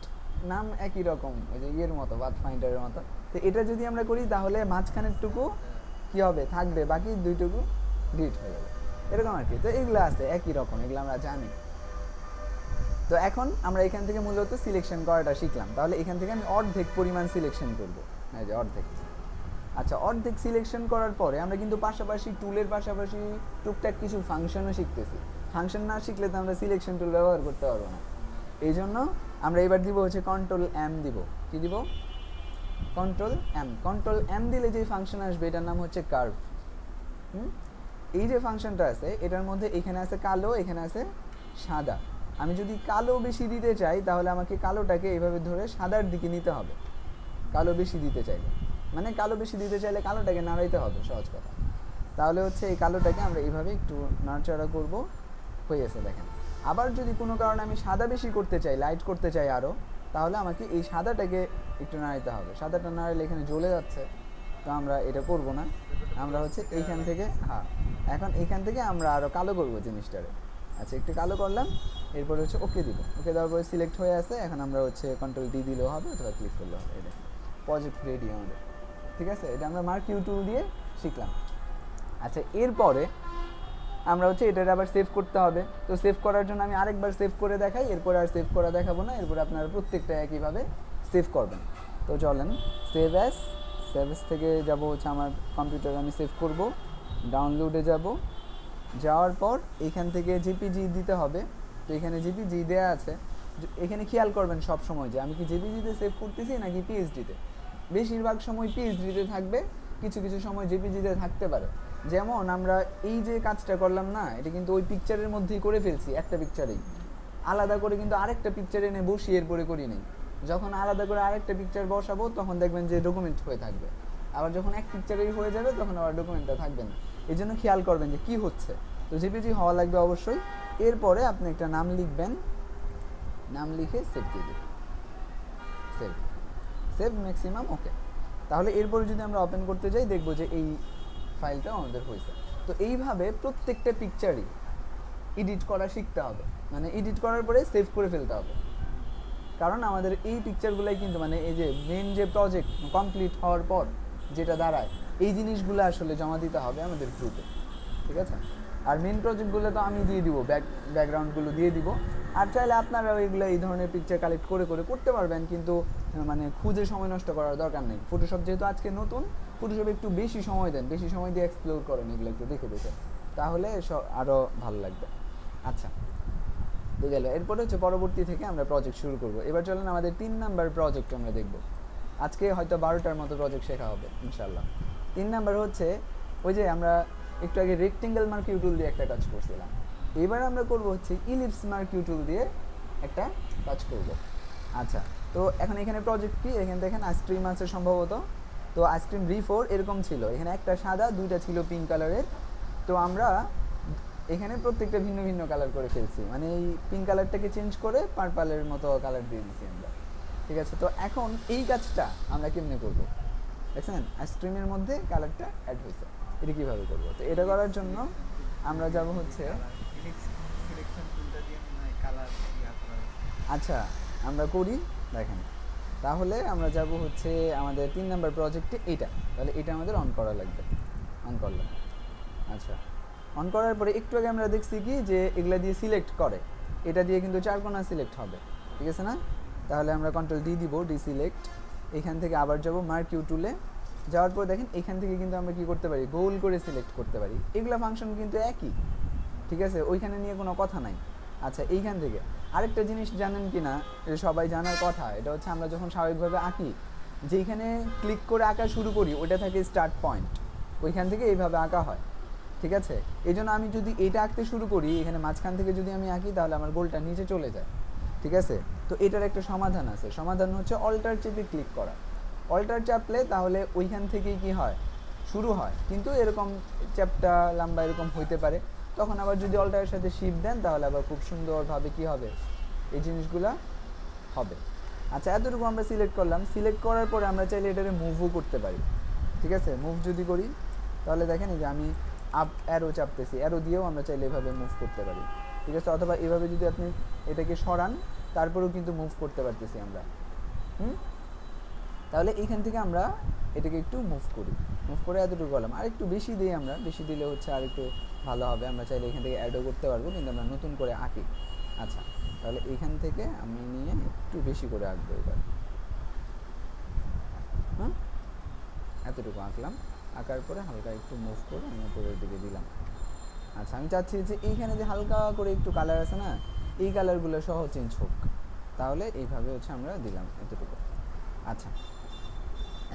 নাম একই রকম, ওই যে ইয়ের মতো, পাথফাইন্ডারের মতো। তো এটা যদি আমরা করি তাহলে মাঝখানের টুকু কী হবে, থাকবে, বাকি দুইটুকু ডিলিট হয়ে যাবে, এরকম আর কি। তো এগুলো আছে একই রকম, এগুলো আমরা জানি। তো এখন আমরা এখান থেকে মূলত সিলেকশন করাটা শিখলাম, তাহলে এখান থেকে আমি অর্ধেক পরিমাণ সিলেকশন করবো, এই যে অর্ধেক। আচ্ছা, অর্ধেক সিলেকশন করার পরে আমরা কিন্তু পাশাপাশি টুলের পাশাপাশি টুকটাক কিছু ফাংশনও শিখতেছি। ফাংশন না শিখলে তো আমরা সিলেকশন টুল ব্যবহার করতে পারবো না। এই জন্য আমরা এবার দিব হচ্ছে কন্ট্রোল এম দিব। কি দিব, কন্ট্রোল এম। কন্ট্রোল এম দিলে যে ফাংশন আসবে এটার নাম হচ্ছে কার্ভ। এই যে ফাংশনটা আছে এটার মধ্যে এখানে আছে কালো, এখানে আছে সাদা। আমি যদি কালো বেশি দিতে চাই তাহলে আমাকে কালোটাকে এইভাবে ধরে সাদার দিকে নিতে হবে। কালো বেশি দিতে চাইলে মানে কালো বেশি দিতে চাইলে কালোটাকে নাড়াইতে হবে, সহজ কথা। তাহলে হচ্ছে এই কালোটাকে আমরা এইভাবে একটু নাড়াচাড়া করবো, হয়ে গেছে দেখেন। আবার যদি কোনো কারণে আমি সাদা বেশি করতে চাই, লাইট করতে চাই আরও, তাহলে আমাকে এই সাদাটাকে একটু নাড়াইতে হবে। সাদাটা নাড়াইলে এখানে জ্বলে যাচ্ছে, তো আমরা এটা করব না। আমরা হচ্ছে এইখান থেকে, হ্যাঁ, এখন এইখান থেকে আমরা আরও কালো করবো জিনিসটারে। আচ্ছা, একটু কালো করলাম, এরপরে হচ্ছে ওকে দিব। ওকে দেওয়ার পরে সিলেক্ট হয়ে আছে। এখন আমরা হচ্ছে কন্ট্রোল ডি দিলেও হবে অথবা ক্লিক করলেও হবে। এটা প্রজেক্ট রেডি আমাদের, ঠিক আছে। এটা আমরা মার্কিউ টুল দিয়ে শিখলাম। আচ্ছা, এরপরে আমরা হচ্ছে এটার আবার সেভ করতে হবে। তো সেভ করার জন্য আমি আরেকবার সেভ করে দেখাই, এরপরে আর সেভ করা দেখাবো না। এরপরে আপনারা প্রত্যেকটা একইভাবে সেভ করবেন। তো চলেন, সেভ অ্যাস থেকে যাব হচ্ছে আমার কম্পিউটারে, আমি সেভ করব। ডাউনলোডে যাব, যাওয়ার পর এখান থেকে জিপিজি দিতে হবে। তো এখানে জিপিজি দেওয়া আছে। এখানে খেয়াল করবেন সব সময় যে আমি কি জেপিজিতে সেভ করতেছি নাকি পিএইচডিতে। বেশিরভাগ সময় পিএইচডিতে থাকবে, কিছু কিছু সময় জেপিজিতে থাকতে পারে। যেমন আমরা এই যে কাজটা করলাম না, এটা কিন্তু ওই পিকচারের মধ্যেই করে ফেলছি, একটা পিকচারেই। আলাদা করে কিন্তু আরেকটা পিকচার এনে বসিয়ে এরপরে করি নেই। যখন আলাদা করে আরেকটা পিকচার বসাবো তখন দেখবেন যে ডকুমেন্ট হয়ে থাকবে। আবার যখন এক পিকচারেই হয়ে যাবে তখন আবার ডকুমেন্টটা থাকবে না। এই জন্য খেয়াল করবেন যে কী হচ্ছে। তো জেপিজি হওয়া লাগবে অবশ্যই। এরপরে আপনি একটা নাম লিখবেন, নাম লিখে সেভ দিয়ে দেবেন। সেভ সেভ ম্যাক্সিমাম ওকে। তাহলে এরপরে যদি আমরা ওপেন করতে যাই দেখব যে এই ফাইলটা আমাদের হয়েছে। তো এইভাবে প্রত্যেকটা পিকচারই এডিট করা শিখতে হবে, মানে এডিট করার পরে সেভ করে ফেলতে হবে। কারণ আমাদের এই পিকচারগুলাই কিন্তু মানে এই যে মেন যে প্রজেক্ট কমপ্লিট হওয়ার পর যেটা দাঁড়ায়, এই জিনিসগুলো আসলে জমা দিতে হবে আমাদের গ্রুপে, ঠিক আছে। আর মেন প্রজেক্টগুলো তো আমি দিয়ে দিব, ব্যাকগ্রাউন্ডগুলো দিয়ে দিব। আর চাইলে আপনারা এগুলো এই ধরনের পিকচার কালেক্ট করে করতে পারবেন, কিন্তু মানে খুঁজে সময় নষ্ট করার দরকার নেই। ফটোশপ যেহেতু আজকে নতুন, ফটোশপে একটু বেশি সময় দেন, বেশি সময় দিয়ে এক্সপ্লোর করেন এগুলো একটু দেখে তাহলে আরও ভালো লাগবে। আচ্ছা, তো গেল। এরপরে হচ্ছে পরবর্তী থেকে আমরা প্রজেক্ট শুরু করব। এবার চলেন আমাদের 3 নাম্বার প্রজেক্ট আমরা দেখব। আজকে হয়তো 12টার মতো প্রজেক্ট শেখা হবে ইনশাল্লাহ। 3 নাম্বার হচ্ছে ওই যে আমরা একটু আগে রেক্টেঙ্গেল মার্কিউ টুল দিয়ে একটা কাজ করছিলাম, এবার আমরা করব হচ্ছে ইলিপস মার্কিউ টুল দিয়ে একটা কাজ করব। আচ্ছা, তো এখন এখানে প্রজেক্ট কি, এখানে দেখেন আইসক্রিম আছে সম্ভবত। তো আইসক্রিম রি4 এরকম ছিল, এখানে একটা সাদা, দুইটা ছিল পিঙ্ক কালারের। তো আমরা এখানে প্রত্যেকটা ভিন্ন ভিন্ন কালার করে ফেলছি, মানে এই পিঙ্ক কালারটাকে চেঞ্জ করে পার্পলের মতো কালার দিয়ে দিচ্ছি আমরা। ঠিক আছে, তো এখন এই কাজটা আমরা কেমনে করব, দেখছেন আইসক্রিমের মধ্যে কালারটা অ্যাড হয়েছে, এটা কীভাবে করবো? তো এটা করার জন্য আমরা যাব হচ্ছে, আচ্ছা আমরা করি, দেখেন তাহলে আমরা যাব হচ্ছে আমাদের 3 নাম্বার প্রজেক্টে এইটা, তাহলে এটা আমাদের অন করা লাগবে। অন করলাম। আচ্ছা, অন করার পরে একটু আগে আমরা দেখছি কি যে এগুলা দিয়ে সিলেক্ট করে, এটা দিয়ে কিন্তু 4 কোণা সিলেক্ট হবে, ঠিক আছে না? তাহলে আমরা কন্ট্রোল ডি দিব, ডিসিলেক্ট। এখান থেকে আবার যাব মার্কিউ টুলে, যাওয়ার পর দেখেন এখান থেকে কিন্তু আমরা কি করতে পারি, গোল করে সিলেক্ট করতে পারি। এগুলা ফাংশন কিন্তু একই, ঠিক আছে, ওইখানে নিয়ে কোনো কথা নাই। আচ্ছা, এইখান থেকে আরেকটা জিনিস জানেন কি না, এটা সবাই জানার কথা, এটা হচ্ছে আমরা যখন স্বাভাবিকভাবে আঁকি, যেইখানে ক্লিক করে আঁকা শুরু করি ওইটা থাকে স্টার্ট পয়েন্ট, ওইখান থেকে এইভাবে আঁকা হয়, ঠিক আছে? এই জন্য আমি যদি এটা আঁকতে শুরু করি, এখানে মাঝখান থেকে যদি আমি আঁকি তাহলে আমার গোলটা নিচে চলে যায়, ঠিক আছে? তো এটার একটা সমাধান আছে, সমাধান হচ্ছে অল্টার চেপে ক্লিক করা। অল্টার চাপলে তাহলে ওইখান থেকেই কি হয়, শুরু হয়, কিন্তু এরকম চ্যাপটা লম্বা এরকম হইতে পারে। তখন আবার যদি অল্টারের সাথে শিফট দেন তাহলে আবার খুব সুন্দরভাবে কি হবে, এই জিনিসগুলা হবে। আচ্ছা, এতটুকু আমরা সিলেক্ট করলাম। সিলেক্ট করার পরে আমরা চাইলে এটাকে মুভও করতে পারি, ঠিক আছে? মুভ যদি করি তাহলে দেখেন এই যে আমি আপ অ্যারো চাপতেছি, অ্যারো দিয়েও আমরা চাইলে এভাবে মুভ করতে পারি, ঠিক আছে? অথবা এভাবে যদি আপনি এটাকে সরান তারপরেও কিন্তু মুভ করতে পারতেছি আমরা। তাহলে এইখান থেকে আমরা এটাকে একটু মুভ করি, মুভ করে এতটুকু করলাম। আর একটু বেশি দিই আমরা, বেশি দিলে হচ্ছে আর একটু ভালো হবে। আমরা চাইলে এখান থেকে অ্যাডও করতে পারবো, কিন্তু আমরা নতুন করে আঁকি। আচ্ছা, তাহলে এইখান থেকে আমি নিয়ে একটু বেশি করে আঁকবো এবার। এতটুকু আঁকলাম, আঁকার পরে হালকা একটু মুভ করে আমি উপরের দিকে দিলাম। আচ্ছা, আমি চাচ্ছি যে এইখানে যে হালকা করে একটু কালার আছে না, এই কালারগুলো সহ চেঞ্জ হোক, তাহলে এইভাবে হচ্ছে আমরা দিলাম এতটুকু। আচ্ছা,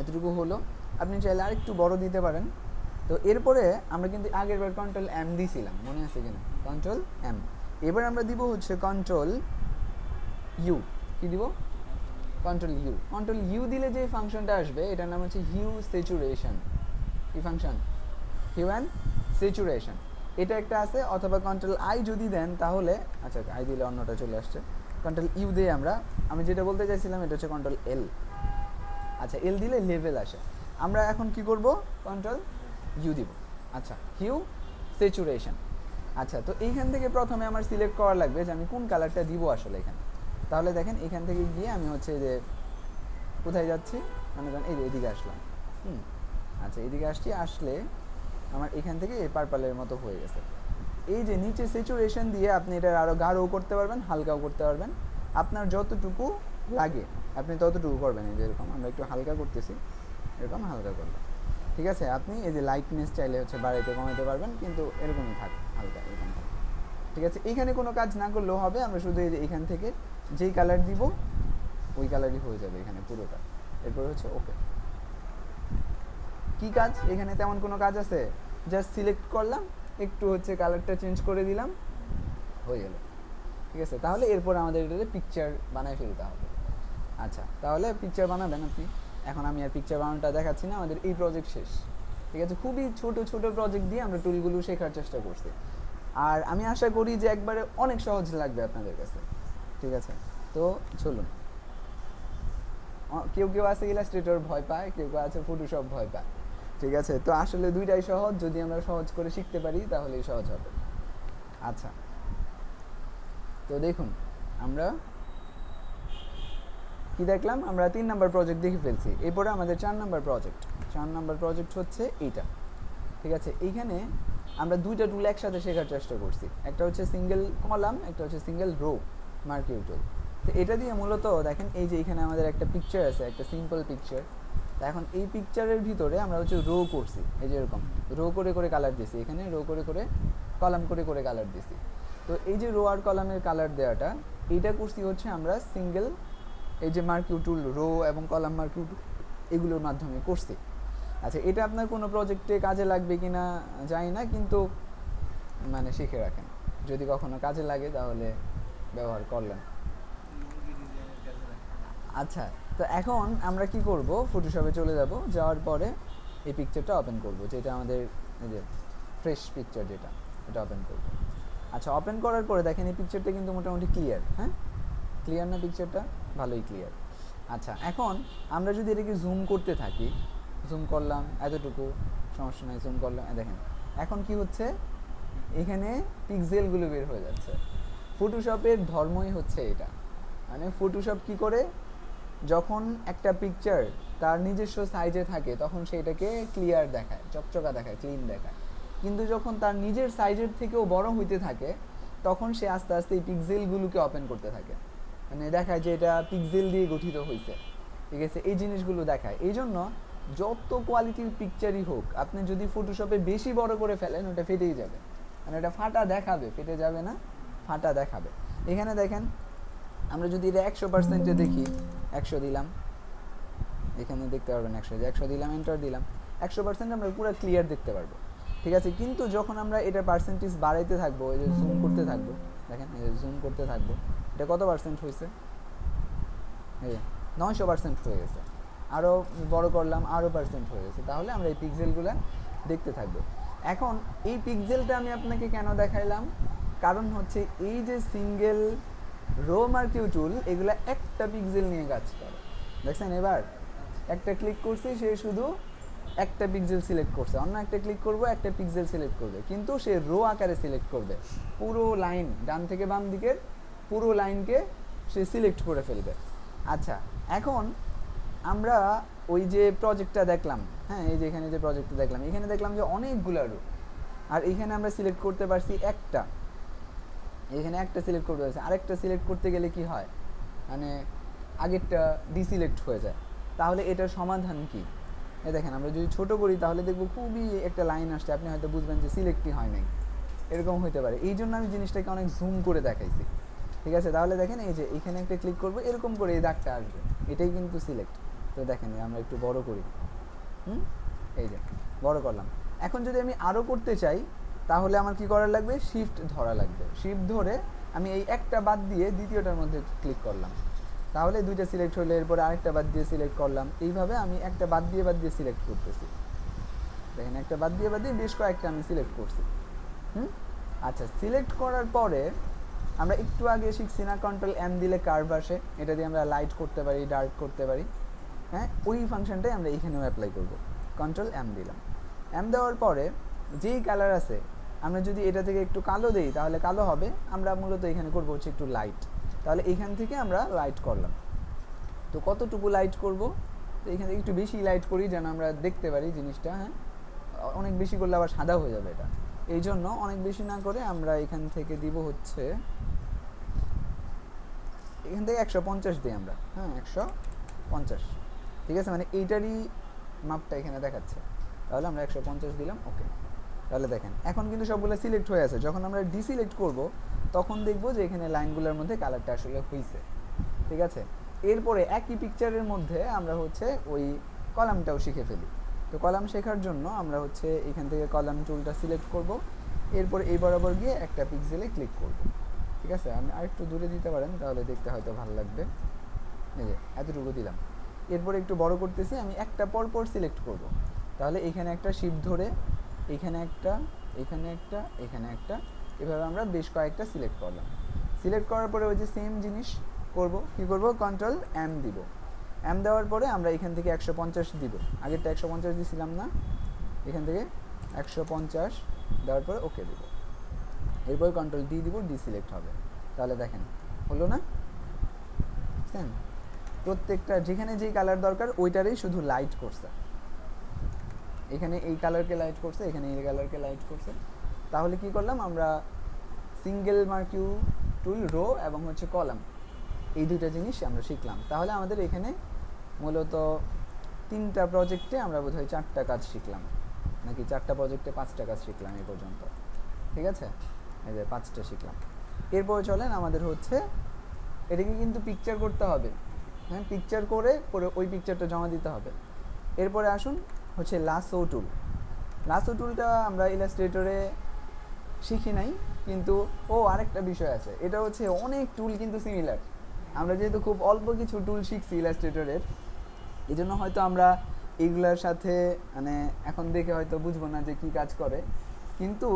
এতটুকু হলো। আপনি চাইলে আর একটু বড় দিতে পারেন। তো এরপরে আমরা কিন্তু আগের বার কন্ট্রোল এম দিয়েছিলাম, মনে আছে কিনা? Control M. এবার আমরা দিব হচ্ছে কন্ট্রোল ইউ। কি দিব? Control you. কন্ট্রোল ইউ দিলে যে ফাংশনটা আসবে এটার নাম হচ্ছে হিউ স্যাচুরেশন। কি ফাংশন? হিউ অ্যান্ড স্যাচুরেশন, এটা একটা আছে। অথবা কন্ট্রোল আই যদি দেন তাহলে, আচ্ছা আই দিলে অন্যটা চলে আসছে। কন্ট্রোল ইউ দিয়ে আমি যেটা বলতে চাইছিলাম এটা হচ্ছে কন্ট্রোল এল। আচ্ছা, এল দিলে লেভেল আসে। আমরা এখন কি করব? কন্ট্রোল ইউ দিব। আচ্ছা, হিউ স্যাচুরেশন। আচ্ছা, তো এইখান থেকে প্রথমে আমার সিলেক্ট করা লাগবে যে আমি কোন কালারটা দিব আসলে এখানে। তাহলে দেখেন এখান থেকে গিয়ে আমি হচ্ছে যে কোথায় যাচ্ছি, মানে এই যে এদিকে আসলাম। আচ্ছা, এদিকে আসলে আমার এখান থেকে এই পার্পলের মতো হয়ে গেছে। এই যে নিচে স্যাচুরেশন দিয়ে আপনি এটা আরও গাঢ়ও করতে পারবেন, হালকাও করতে পারবেন। আপনার যতটুকু লাগে আপনি ততটুকু করবেন। এই যে এরকম আমরা একটু হালকা করতেছি, এরকম হালকা করলাম, ঠিক আছে? আপনি এই যে লাইটনেস চাইলে হচ্ছে বাড়াইতে কমাইতে পারবেন, কিন্তু এরকমই থাক, হালকা এরকম থাক, ঠিক আছে? এইখানে কোনো কাজ না করলেও হবে। আমরা শুধু এই যে এইখান থেকে যেই কালার দিব ওই কালারই হয়ে যাবে এখানে পুরোটা। এরপর হচ্ছে ওকে। কি কাজ এখানে? তেমন কোনো কাজ আছে? জাস্ট সিলেক্ট করলাম, একটু হচ্ছে কালারটা চেঞ্জ করে দিলাম, হয়ে গেল, ঠিক আছে? তাহলে এরপর আমাদের এটাতে পিকচার বানায় ফেলতে হবে। আচ্ছা, তাহলে পিকচার বানাবেন আপনি। এখন আমি আর পিকচার বানানোটা দেখাচ্ছি না, আমাদের এই প্রজেক্ট শেষ, ঠিক আছে? খুবই ছোট ছোট প্রজেক্ট দিয়ে আমরা টুলগুলো শেখার চেষ্টা করছি। আর আমি আশা করি যে একবারে অনেক সহজ লাগবে আপনাদের কাছে, ঠিক আছে? তো চলুন। কেউ কেউ আছে ইলাস্ট্রেটর ভয় পায়, কেউ কেউ আছে ফটোশপ ভয় পায়, ঠিক আছে? তো আসলে দুইটাই সহজ, যদি আমরা সহজ করে শিখতে পারি তাহলেই সহজ হবে। আচ্ছা, তো দেখুন আমরা কি দেখলাম, আমরা 3 নাম্বার প্রজেক্ট দেখে ফেলছি। এরপরে আমাদের 4 নাম্বার প্রজেক্ট। 4 নাম্বার প্রজেক্ট হচ্ছে এইটা, ঠিক আছে? এইখানে আমরা দুইটা টুল একসাথে শেখার চেষ্টা করছি, একটা হচ্ছে সিঙ্গেল কলাম, একটা হচ্ছে সিঙ্গেল রো মার্কিউ টুল। তো এটা দিয়ে মূলত দেখেন এই যে এখানে আমাদের একটা পিকচার আছে, একটা সিম্পল পিকচার। তা এখন এই পিকচারের ভিতরে আমরা হচ্ছে রো করছি, এই যে এরকম রো করে করে কালার দিয়েছি, এখানে রো করে করে কলাম করে করে কালার দিয়েছি। তো এই যে রো আর কলামের কালার দেওয়াটা, এইটা করছি হচ্ছে আমরা সিঙ্গেল এই যে মার্কিউ টুল, রো এবং কলাম মার্কিউ টুল এগুলোর মাধ্যমে করছি। আচ্ছা, এটা আপনার কোনো প্রজেক্টে কাজে লাগবে কি না জানি না, কিন্তু মানে শিখে রাখেন, যদি কখনো কাজে লাগে তাহলে ব্যবহার করলেন। আচ্ছা, তো এখন আমরা কি করব, ফটোশপে চলে যাব, যাওয়ার পরে এই পিকচারটা ওপেন করব, যেটা আমাদের এই যে ফ্রেশ পিকচার যেটা, এটা ওপেন করব। আচ্ছা, ওপেন করার পরে দেখেন এই পিকচারটা কিন্তু মোটামুটি ক্লিয়ার। হ্যাঁ, ক্লিয়ার না পিকচারটা? ভালোই ক্লিয়ার। আচ্ছা, এখন আমরা যদি এটাকে জুম করতে থাকি, জুম করলাম এতটুকু, সমস্যা নেই, জুম করলাম, দেখেন এখন কি হচ্ছে, এখানে পিক্সেলগুলো বের হয়ে যাচ্ছে। ফটোশপের ধর্মই হচ্ছে এটা, মানে ফটোশপ কি করে, যখন একটা পিকচার তার নিজস্ব সাইজে থাকে তখন সেটাকে ক্লিয়ার দেখায়, চকচকা দেখায়, ক্লিন দেখায়। কিন্তু যখন তার নিজের সাইজের থেকেও বড় হইতে থাকে তখন সে আস্তে আস্তে এই পিক্সেলগুলোকে ওপেন করতে থাকে, মানে দেখায় যে এটা পিক্সেল দিয়ে গঠিত হয়েছে, ঠিক আছে, এই জিনিসগুলো দেখায়। এই জন্য যত কোয়ালিটির পিকচারই হোক, আপনি যদি ফটোশপে বেশি বড় করে ফেলেন ওটা ফেটেই যাবে, মানে এটা ফাটা দেখাবে, ফেটে যাবে না, ফাটা দেখাবে। এখানে দেখেন আমরা যদি এটা 100%-এ দেখি, 100 দিলাম, এখানে দেখতে পারবেন 100 দিলাম, এন্টার দিলাম, 100% আমরা পুরো ক্লিয়ার দেখতে পারবো, ঠিক আছে। কিন্তু যখন আমরা এটা পার্সেন্টেজ বাড়াইতে থাকবো, এই যে জুম করতে থাকবো, দেখেন এই যে জুম করতে থাকবো, এটা কত পার্সেন্ট হয়েছে, এই 900% হয়ে গেছে। আরও বড় করলাম, আরও পার্সেন্ট হয়ে গেছে, তাহলে আমরা এই পিক্সেলগুলো দেখতে থাকবো। এখন এই পিক্সেলটা আমি আপনাকে কেন দেখাইলাম, কারণ হচ্ছে এই যে সিঙ্গেল রো মার্কিউ টুল, এগুলো একটা পিক্সেল নিয়ে কাজ করে, দেখছেন। এবার একটা ক্লিক করছি, সে শুধু একটা পিক্সেল সিলেক্ট করছে, অন্য একটা ক্লিক করবো, একটা পিক্সেল সিলেক্ট করবে, কিন্তু সে রো আকারে সিলেক্ট করবে, পুরো লাইন ডান থেকে বাম দিকের পুরো লাইনকে সে সিলেক্ট করে ফেলবে। আচ্ছা, এখন আমরা ওই যে প্রজেক্টটা দেখলাম, হ্যাঁ, এই যে এখানে যে প্রজেক্টটা দেখলাম, এখানে দেখলাম যে অনেকগুলো রো, আর এখানে আমরা সিলেক্ট করতে পারছি একটা, এখানে একটা সিলেক্ট করতে পারছি, আরেকটা সিলেক্ট করতে গেলে কি হয়, মানে আগেরটা ডিসিলেক্ট হয়ে যায়। তাহলে এটার সমাধান কি, এই দেখেন আমরা যদি ছোট করি তাহলে দেখবো খুবই একটা লাইন আসছে, আপনি হয়তো বুঝবেন যে সিলেক্টই হয় নাই, এরকম হতে পারে। এই জন্য আমি জিনিসটাকে অনেক জুম করে দেখাইছি, ঠিক আছে। তাহলে দেখেন এই যে এখানে একটা ক্লিক করবো, এরকম করে এই দাগটা আসবে, এটাই কিন্তু সিলেক্ট। তো দেখেন আমরা একটু বড় করি, এই যে বড় করলাম। এখন যদি আমি আরও করতে চাই তাহলে আমার কি করা লাগবে, শিফট ধরা লাগবে, শিফট ধরে আমি এই একটা বাদ দিয়ে দ্বিতীয়টার মধ্যে ক্লিক করলাম, তাহলে দুইটা সিলেক্ট হলে এরপরে আরেকটা বাদ দিয়ে সিলেক্ট করলাম, এইভাবে আমি একটা বাদ দিয়ে সিলেক্ট করতেছি। দেখেন একটা বাদ দিয়ে বেশ কয়েকটা আমি সিলেক্ট করছি। আচ্ছা, সিলেক্ট করার পরে আমরা একটু আগে শিখছি না, কন্ট্রোল এম দিলে কার্ভ আসে, এটা দিয়ে আমরা লাইট করতে পারি, ডার্ক করতে পারি, হ্যাঁ, ওই ফাংশনটাই আমরা এখানেও অ্যাপ্লাই করব। কন্ট্রোল এম দিলাম, এম দেওয়ার পরে যেই কালার আছে, আমরা যদি এটা থেকে একটু কালো দেই তাহলে কালো হবে, আমরা মূলত এখানে করবো হচ্ছে একটু লাইট, তাহলে এখান থেকে আমরা লাইট করলাম। তো কতটুকু লাইট করব, তো এখান থেকে একটু বেশি লাইট করি যেন আমরা দেখতে পারি জিনিসটা, হ্যাঁ, অনেক বেশি করলে আবার সাদা হয়ে যাবে এটা, এই জন্য অনেক বেশি না করে আমরা এখান থেকে দিব হচ্ছে, এখান থেকে 150 দিই আমরা, হ্যাঁ 150, ঠিক আছে, মানে এইটারই মাপটা এখানে দেখাচ্ছে, তাহলে আমরা 150 দিলাম, ওকে। তাহলে দেখেন এখন কিন্তু সবগুলো সিলেক্ট হয়ে আছে, যখন আমরা ডিসিলেক্ট করব তখন দেখব যে এখানে লাইনগুলোর মধ্যে কালারটা আসলে হয়েছে, ঠিক আছে। এরপরে একই পিকচারের মধ্যে আমরা হচ্ছে ওই কলামটাও শিখে ফেলি। তো কলাম শেখার জন্য আমরা হচ্ছে এখান থেকে কলাম টুলটা সিলেক্ট করব, এরপর এই বরাবর গিয়ে একটা পিক্সেলে ক্লিক করব, ঠিক আছে। আমি আরেকটু দূরে দিতে পারেন, তাহলে দেখতে হয়তো ভালো লাগবে, এই যে এতটুকু দিলাম। এরপরে একটু বড় করতেছি, আমি একটা পর সিলেক্ট করব, তাহলে এখানে একটা শিফট ধরে এখানে একটা, এখানে একটা, এখানে একটা, এভাবে আমরা বেশ কয়েকটা সিলেক্ট করলাম। সিলেক্ট করার পরে ওই যে সেম জিনিস করব, কি করব, কন্ট্রোল এম দিব, এম দেওয়ার পরে আমরা এখান থেকে 150 দিব, আগেরটা 150 দিছিলাম না, এখান থেকে 150 দেওয়ার পরে ওকে দিব, এরপর কন্ট্রোল ডি দিব, ডিসিলেক্ট হবে। তাহলে দেখেন হলো না, বুঝছেন, প্রত্যেকটা যেখানে যেই কালার দরকার ওইটারই শুধু লাইট করছে, এখানে এই কালারকে লাইট করছে, এখানে এই কালারকে লাইট করছে, তাহলে কি করলাম আমরা, সিঙ্গেল মার্কিউ টুল, রো এবং হচ্ছে কলাম, এই দুইটা জিনিস আমরা শিখলাম। তাহলে আমাদের এখানে মূলত 3টা প্রজেক্টে আমরা বোধহয় 4টা কাজ শিখলাম, নাকি 4টা প্রজেক্টে 5টা কাজ শিখলাম এই পর্যন্ত। ঠিক আছে, এই যে 5টা শিখলাম। এরপরে চলেন আমাদের হচ্ছে এটাকে কিন্তু পিকচার করতে হবে। হ্যাঁ, পিকচার করে পরে ওই পিকচারটা জমা দিতে হবে। এরপরে আসুন হচ্ছে লাসো টুল। লাসো টুলটা আমরা ইলাস্ট্রেটরে শিখি নাই, কিন্তু আরেকটা বিষয় আছে, এটা হচ্ছে অনেক টুল কিন্তু সিমিলার। আমরা যেহেতু খুব অল্প কিছু টুল শিখছি ইলাস্ট্রেটরের, এই জন্য হয়তো আমরা এইগুলোর সাথে মানে এখন দেখে হয়তো বুঝবো না যে কী কাজ করে, কিন্তু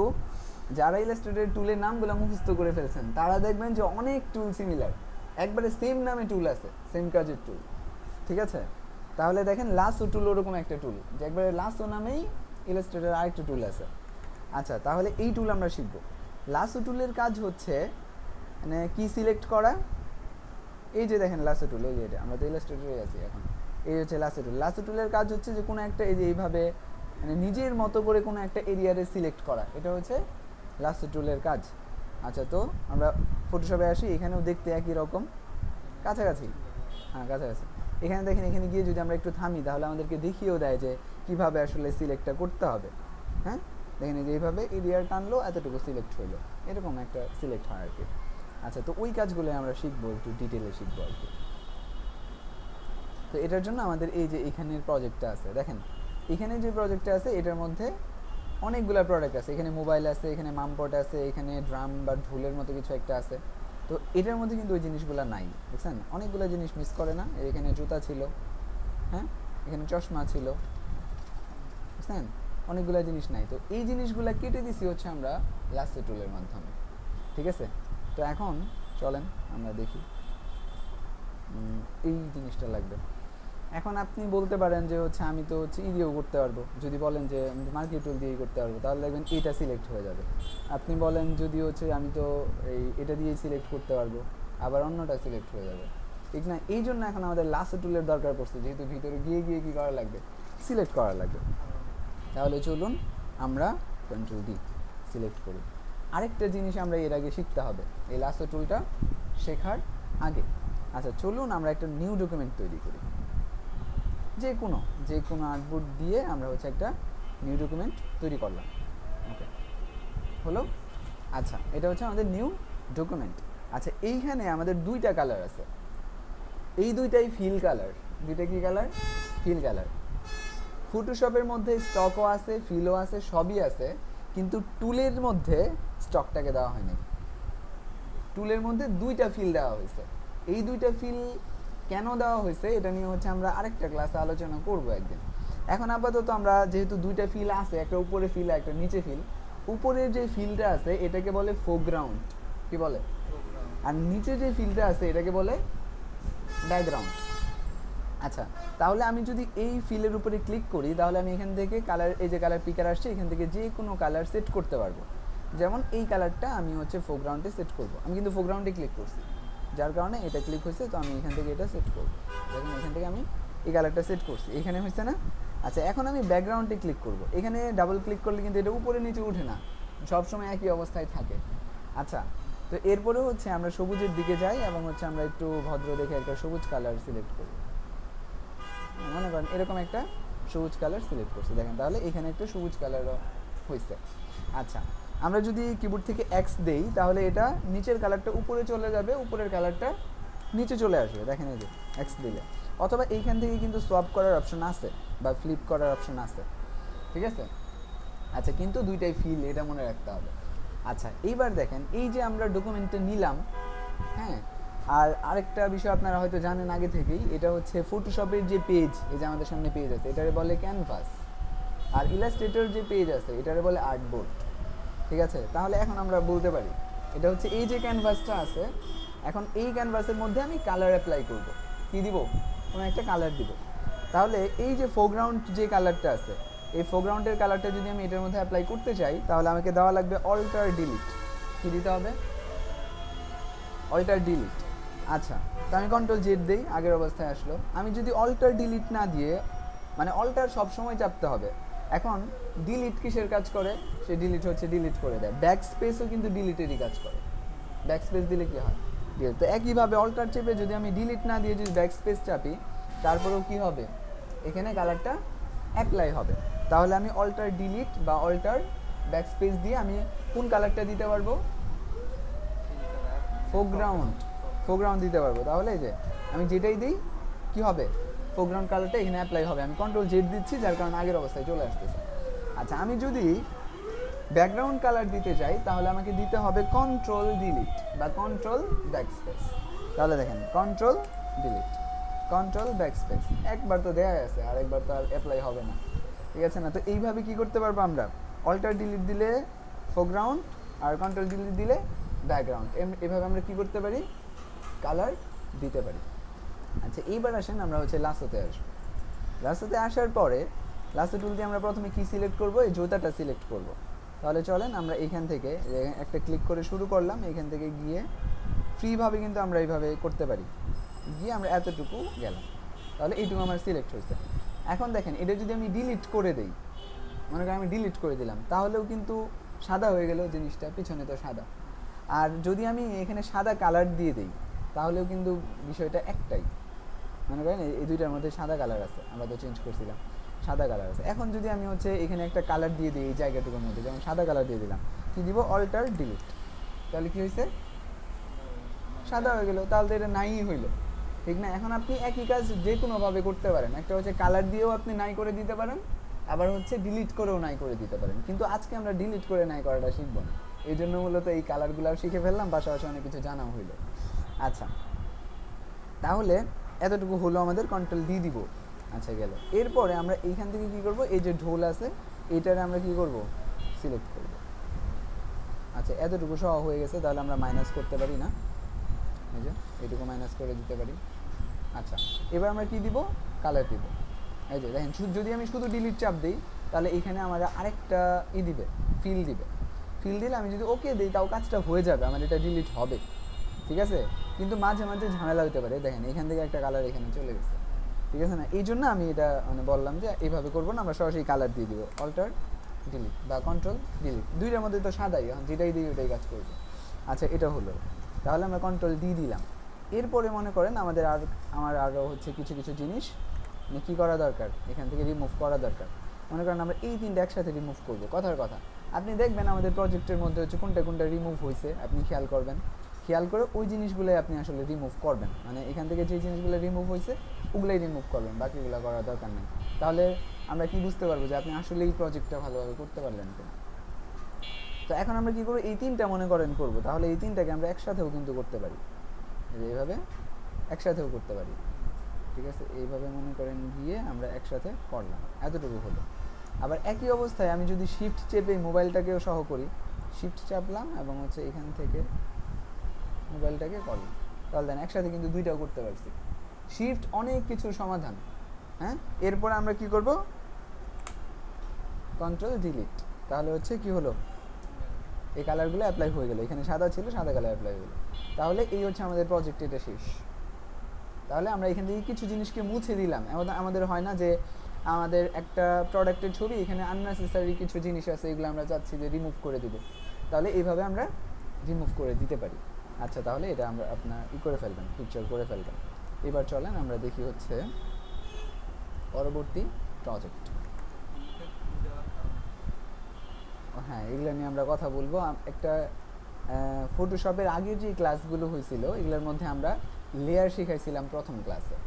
যারা ইলাস্ট্রেটরের টুলের নামগুলো মুখস্থ করে ফেলছেন তারা দেখবেন যে অনেক টুল সিমিলার, একবারে সেম নামে টুল আছে, সেম কাজের টুল। ঠিক আছে, তাহলে দেখেন লাসো টুল ওরকম একটা টুল, যে একবারে লাসো নামেই ইলাস্ট্রেটরের আরেকটা টুল আছে। আচ্ছা, তাহলে এই টুল আমরা শিখব। লাসো টুলের কাজ হচ্ছে মানে কি সিলেক্ট করা, এই যে দেখেন লাসো টুল, এই যে এটা আমরা তো ইলাস্ট্রেটরে আছি এখন, এই হচ্ছে লাসো টুল। লাসো টুলের কাজ হচ্ছে যে কোনো একটা এই যে এইভাবে মানে নিজের মতো করে কোনো একটা এরিয়ারে সিলেক্ট করা, এটা হচ্ছে লাসো টুলের কাজ। আচ্ছা, তো আমরা ফটোশপে আসি, এখানেও দেখতে একই রকম, কাছাকাছি, হ্যাঁ কাছাকাছি। এখানে দেখেন, এখানে গিয়ে যদি আমরা একটু থামি তাহলে আমাদেরকে দেখিয়েও দেয় যে কীভাবে আসলে সিলেক্টটা করতে হবে। হ্যাঁ, দেখেন এই যে এইভাবে এরিয়ার টানলো, এতটুকু সিলেক্ট হইলো, এরকম একটা সিলেক্ট হয় আর কি। আচ্ছা, তো ওই কাজগুলো আমরা শিখবো, একটু ডিটেলে শিখবো আর কি। তো এটার জন্য আমাদের এই যে এখানের প্রজেক্টটা আছে, দেখেন এখানে যে প্রজেক্টটা আছে এটার মধ্যে অনেকগুলো প্রোডাক্ট আছে। এখানে মোবাইল আছে, এখানে মামপট আছে, এখানে ড্রাম বা ঢোলের মতো কিছু একটা আছে। তো এটার মধ্যে কিন্তু ওই জিনিসগুলো নাই, বুঝছেন, অনেকগুলো জিনিস মিস করে না। এখানে জুতা ছিল, হ্যাঁ, এখানে চশমা ছিল, বুঝছেন, অনেকগুলো জিনিস নাই। তো এই জিনিসগুলো কেটে দিছি হচ্ছে আমরা লাসো টুলের মাধ্যমে। ঠিক আছে, তো এখন চলেন আমরা দেখি এই জিনিসটা লাগবে। এখন আপনি বলতে পারেন যে হচ্ছে আমি তো হচ্ছে দিয়েও করতে পারবো, যদি বলেন যে আমি মার্কি টুল দিয়েই করতে পারবো তাহলে দেখবেন এটা সিলেক্ট হয়ে যাবে। আপনি বলেন যদি হচ্ছে আমি তো এটা দিয়েই সিলেক্ট করতে পারবো, আবার অন্যটা সিলেক্ট হয়ে যাবে, ঠিক না? এই জন্য এখন আমাদের লাসো টুলের দরকার পড়ছে, যেহেতু ভিতরে গিয়ে গিয়ে কী করা লাগবে, সিলেক্ট করা লাগবে। তাহলে চলুন আমরা কন্ট্রোল ডি সিলেক্ট করি। আরেকটা জিনিস আমরা এর আগে শিখতে হবে এই লাসো টুলটা শেখার আগে। আচ্ছা, চলুন আমরা একটা নিউ ডকুমেন্ট তৈরি করি, যে কোনো আর্টবোর্ড দিয়ে আমরা হচ্ছে একটা নিউ ডকুমেন্ট তৈরি করলাম। ওকে, হলো। আচ্ছা, এটা হচ্ছে আমাদের নিউ ডকুমেন্ট। আচ্ছা, এইখানে আমাদের 2টা কালার আছে, এই 2টাই ফিল কালার। 2টা কি কালার? Fill colour. ফটোশপের মধ্যে স্টকও আছে, ফিলও আছে, সবই আছে, কিন্তু টুলের মধ্যে স্টকটাকে দেওয়া হয়নি। টুলের মধ্যে 2টা ফিল দেওয়া হয়েছে। এই 2টা ফিল কেন দেওয়া হয়েছে এটা নিয়ে হচ্ছে আমরা আরেকটা ক্লাসে আলোচনা করব একদিন। এখন আপাতত আমরা যেহেতু 2টা ফিল আছে, একটা উপরে ফিল একটা নিচে ফিল, উপরের যে ফিলটা আছে এটাকে বলে ফোরগ্রাউন্ড, কি বলে, আর নিচে যে ফিলটা আছে এটাকে বলে ব্যাকগ্রাউন্ড। আচ্ছা, তাহলে আমি যদি এই ফিলের উপরে ক্লিক করি তাহলে আমি এখান থেকে কালার, এই যে কালার পিকার আসছে, এখান থেকে যে কোনো কালার সেট করতে পারবো। যেমন এই কালারটা আমি হচ্ছে ফোরগ্রাউন্ডে সেট করব। আমি কিন্তু ফোরগ্রাউন্ডে ক্লিক করছি, যার কারণে এটা ক্লিক হয়েছে, তো আমি এখান থেকে এটা সেট করবো। দেখুন এখান থেকে আমি এই কালারটা সেট করছি, এখানে হয়েছে না? আচ্ছা, এখন আমি ব্যাকগ্রাউন্ডে ক্লিক করব। এখানে ডাবল ক্লিক করলে কিন্তু এটা উপরে নিচে উঠে না, সবসময় একই অবস্থায় থাকে। আচ্ছা, তো এরপরে হচ্ছে আমরা সবুজের দিকে যাই এবং হচ্ছে আমরা একটু ভদ্র দেখে একটা সবুজ কালার সিলেক্ট করব। মনে করেন এরকম একটা সবুজ কালার সিলেক্ট করছি, দেখেন তাহলে এখানে একটা সবুজ কালারও হয়েছে। আচ্ছা, আমরা যদি কিবোর্ড থেকে এক্স দেই তাহলে এটা নিচের কালারটা উপরে চলে যাবে, উপরের কালারটা নিচে চলে আসবে, দেখেন এই যে এক্স দিলে। অথবা এইখান থেকে কিন্তু সোয়াপ করার অপশন আছে বা ফ্লিপ করার অপশন আছে, ঠিক আছে? আচ্ছা, কিন্তু 2টাই ফিল, এটা মনে রাখতে হবে। আচ্ছা, এইবার দেখেন এই যে আমরা ডকুমেন্টটা নিলাম, হ্যাঁ, আর আরেকটা বিষয় আপনারা হয়তো জানেন আগে থেকেই, এটা হচ্ছে ফটোশপের যে পেজ, এই যে আমাদের সামনে পেজ আছে এটারে বলে ক্যানভাস, আর ইলাস্ট্রেটর যে পেজ আছে এটারে বলে আর্টবোর্ড, ঠিক আছে? তাহলে এখন আমরা বলতে পারি এটা হচ্ছে এই যে ক্যানভাসটা আছে, এখন এই ক্যানভাসের মধ্যে আমি কালার অ্যাপ্লাই করব। কি দিব? কোনো একটা কালার দিব। তাহলে এই যে ফোরগ্রাউন্ড যে কালারটা আছে, এই ফোরগ্রাউন্ডের কালারটা যদি আমি এটার মধ্যে অ্যাপ্লাই করতে চাই তাহলে আমাকে দেওয়া লাগবে অল্টার ডিলিট। কি দিতে হবে? Alt delete. আচ্ছা, তো আমি কন্ট্রোল জেড দিই, আগের অবস্থায় আসলো। আমি যদি অল্টার ডিলিট না দিয়ে, মানে অল্টার সবসময় চাপতে হবে, এখন ডিলিট কিসের কাজ করে? সে ডিলিট হচ্ছে ডিলিট করে দেয়। ব্যাক স্পেসও কিন্তু ডিলিটেরই কাজ করে। ব্যাক স্পেস দিলে কি হয়? ডিলিট। তো একইভাবে অল্টার চেপে যদি আমি ডিলিট না দিয়ে যদি ব্যাক স্পেস চাপি, তারপরেও কি হবে? এখানে কালারটা অ্যাপ্লাই হবে। তাহলে আমি অল্টার ডিলিট বা অল্টার ব্যাক স্পেস দিয়ে আমি কোন কালারটা দিতে পারবো? ফোরগ্রাউন্ড দিতে পারবো। তাহলে এই যে আমি যেটাই দিই কি হবে? ফোরগ্রাউন্ড কালারটা এখানে অ্যাপ্লাই হবে। আমি কন্ট্রোল জেড দিচ্ছি, যার কারণে আগের অবস্থায় চলে আসতেছে। আচ্ছা, আমি যদি ব্যাকগ্রাউন্ড কালার দিতে চাই তাহলে আমাকে দিতে হবে কন্ট্রোল ডিলিট বা কন্ট্রোল ব্যাকস্পেস। তাহলে দেখেন কন্ট্রোল ডিলিট, কন্ট্রোল ব্যাকস্পেস, একবার তো দেয়া আছে, আর একবার তো আর অ্যাপ্লাই হবে না, ঠিক আছে না? তো এইভাবে কি করতে পারবো আমরা? অল্টার ডিলিট দিলে ফোরগ্রাউন্ড আর কন্ট্রোল ডিলিট দিলে ব্যাকগ্রাউন্ড, এভাবে আমরা কি করতে পারি? কালার দিতে পারি। আচ্ছা, এইবার আসেন আমরা হচ্ছে লাসোতে আসবো। লাসোতে আসার পরে লাসো টুল দিয়ে আমরা প্রথমে কি সিলেক্ট করব? এই জুতাটা সিলেক্ট করব। তাহলে চলেন আমরা এইখান থেকে একটা ক্লিক করে শুরু করলাম, এইখান থেকে গিয়ে ফ্রিভাবে কিন্তু আমরা এইভাবে করতে পারি, গিয়ে আমরা এতটুকু গেলাম, তাহলে এইটুকু আমার সিলেক্ট হয়েছে। এখন দেখেন এটা যদি আমি ডিলিট করে দেই, মনে করেন আমি ডিলিট করে দিলাম, তাহলেও কিন্তু সাদা হয়ে গেল জিনিসটা, পিছনে তো সাদা। আর যদি আমি এখানে সাদা কালার দিয়ে দিই তাহলেও কিন্তু বিষয়টা একটাই, মনে করেন এই দুইটার মধ্যে সাদা কালার আছে, আমরা তো চেঞ্জ করছিলাম, সাদা কালার আছে। এখন যদি আমি হচ্ছে এখানে একটা কালার দিয়ে দিই এই জায়গাটুকুর মধ্যে, যেমন সাদা কালার দিয়ে দিলাম, কি দিব? অল্টার ডিলিট, তাহলে কি হয়েছে? সাদা হয়ে গেল। তাহলে তো এটা নাই হইলো, ঠিক না? এখন আপনি একই কাজ যে কোনোভাবে করতে পারেন। একটা হচ্ছে কালার দিয়েও আপনি নাই করে দিতে পারেন, আবার হচ্ছে ডিলিট করেও নাই করে দিতে পারেন। কিন্তু আজকে আমরা ডিলিট করে নাই করাটা শিখবো না, এই জন্য মূলত এই কালারগুলো শিখে ফেললাম, পাশাপাশি অনেক কিছু জানাও হইলো। আচ্ছা, তাহলে এতটুকু হলো, আমাদের কন্ট্রোল ডি দিব। আচ্ছা, গেল। এরপরে আমরা এইখান থেকে কি করব? এই যে ঢোল আছে এইটারে আমরা কি করব? সিলেক্ট করব। আচ্ছা, এতটুকু সহ হয়ে গেছে। তাহলে আমরা মাইনাস করতে পারি না, এই যে এইটুকু মাইনাস করে দিতে পারি। আচ্ছা, এবার আমরা কি দিব? কালার দিব। এই যে দেখেন, যদি আমি শুধু ডিলিট চাপ দিই তাহলে এখানে আমার আরেকটা দিবে, ফিল দিবে। ফিল দিলে আমি যদি ওকে দিই তাও কাজটা হয়ে যাবে, আমার এটা ডিলিট হবে, ঠিক আছে? কিন্তু মাঝে মাঝে ঝামেলা হতে পারে। দেখেন এখান থেকে একটা কালার এখানে চলে গেছে, ঠিক আছে না? এই জন্য আমি এটা মানে বললাম যে এইভাবে করবো না, আমরা সরাসরি কালার দিয়ে দিব, অল্টার ডিলিট বা কন্ট্রোল ডিলিট, দুইটার মধ্যে তো সাদাই, এখন যেটাই দিই ওটাই কাজ করবে। আচ্ছা, এটা হলো। তাহলে আমরা কন্ট্রোল ডি দিলাম। এরপরে মনে করেন আমার আরও হচ্ছে কিছু কিছু জিনিস মানে কী করা দরকার, এখান থেকে রিমুভ করা দরকার। মনে করেন আমরা এই তিনটা একসাথে রিমুভ করবো। কথার কথা, আপনি দেখবেন আমাদের প্রজেক্টের মধ্যে হচ্ছে কোনটা কোনটা রিমুভ হয়েছে, আপনি খেয়াল করবেন, খেয়াল করে ওই জিনিসগুলোই আপনি আসলে রিমুভ করবেন। মানে এখান থেকে যে জিনিসগুলো রিমুভ হয়েছে ওগুলোই রিমুভ করবেন, বাকিগুলো করার দরকার নেই। তাহলে আমরা কি বুঝতে পারবো যে আপনি আসলে এই প্রজেক্টটা ভালোভাবে করতে পারলেন কিনা। তো এখন আমরা কী করবো? এই তিনটা মনে করেন করবো, তাহলে এই তিনটাকে আমরা একসাথেও কিন্তু করতে পারি, এইভাবে একসাথেও করতে পারি, ঠিক আছে? এইভাবে মনে করেন গিয়ে আমরা একসাথে করলাম, এতটুকু হলো। আবার একই অবস্থায় আমি যদি শিফট চেপে মোবাইলটাকেও সহ করি, শিফট চাপলাম এবং হচ্ছে এখান থেকে মোবাইলটাকে করলাম, তাহলে দেন একসাথে কিন্তু দুইটাও করতে পারছি। শিফট অনেক কিছুর সমাধান। হ্যাঁ, এরপরে আমরা কি করব? কন্ট্রোল ডিলিট, তাহলে হচ্ছে কি হলো? এই কালারগুলো অ্যাপ্লাই হয়ে গেল, এখানে সাদা ছিল, সাদা কালার অ্যাপ্লাই হয়ে গেলো। তাহলে এই হচ্ছে আমাদের প্রজেক্ট, এটা শেষ। তাহলে আমরা এখান থেকে কিছু জিনিসকে মুছে দিলাম। আমাদের হয় না যে আমাদের একটা প্রোডাক্টের ছবি, এখানে আননেসেসারি কিছু জিনিস আছে, এগুলো আমরা চাচ্ছি যে রিমুভ করে দিব, তাহলে এইভাবে আমরা রিমুভ করে দিতে পারি। আচ্ছা, তাহলে এটা আমরা আপনার করে ফেলবেন, পিকচার করে ফেলবেন। এবার চলেন আমরা দেখি হচ্ছে পরবর্তী প্রজেক্ট। হ্যাঁ, এগুলো নিয়ে আমরা কথা বলবো। একটা ফটোশপের আগের যে ক্লাসগুলো হয়েছিল এগুলোর মধ্যে আমরা লেয়ার শিখাইছিলাম প্রথম ক্লাসে।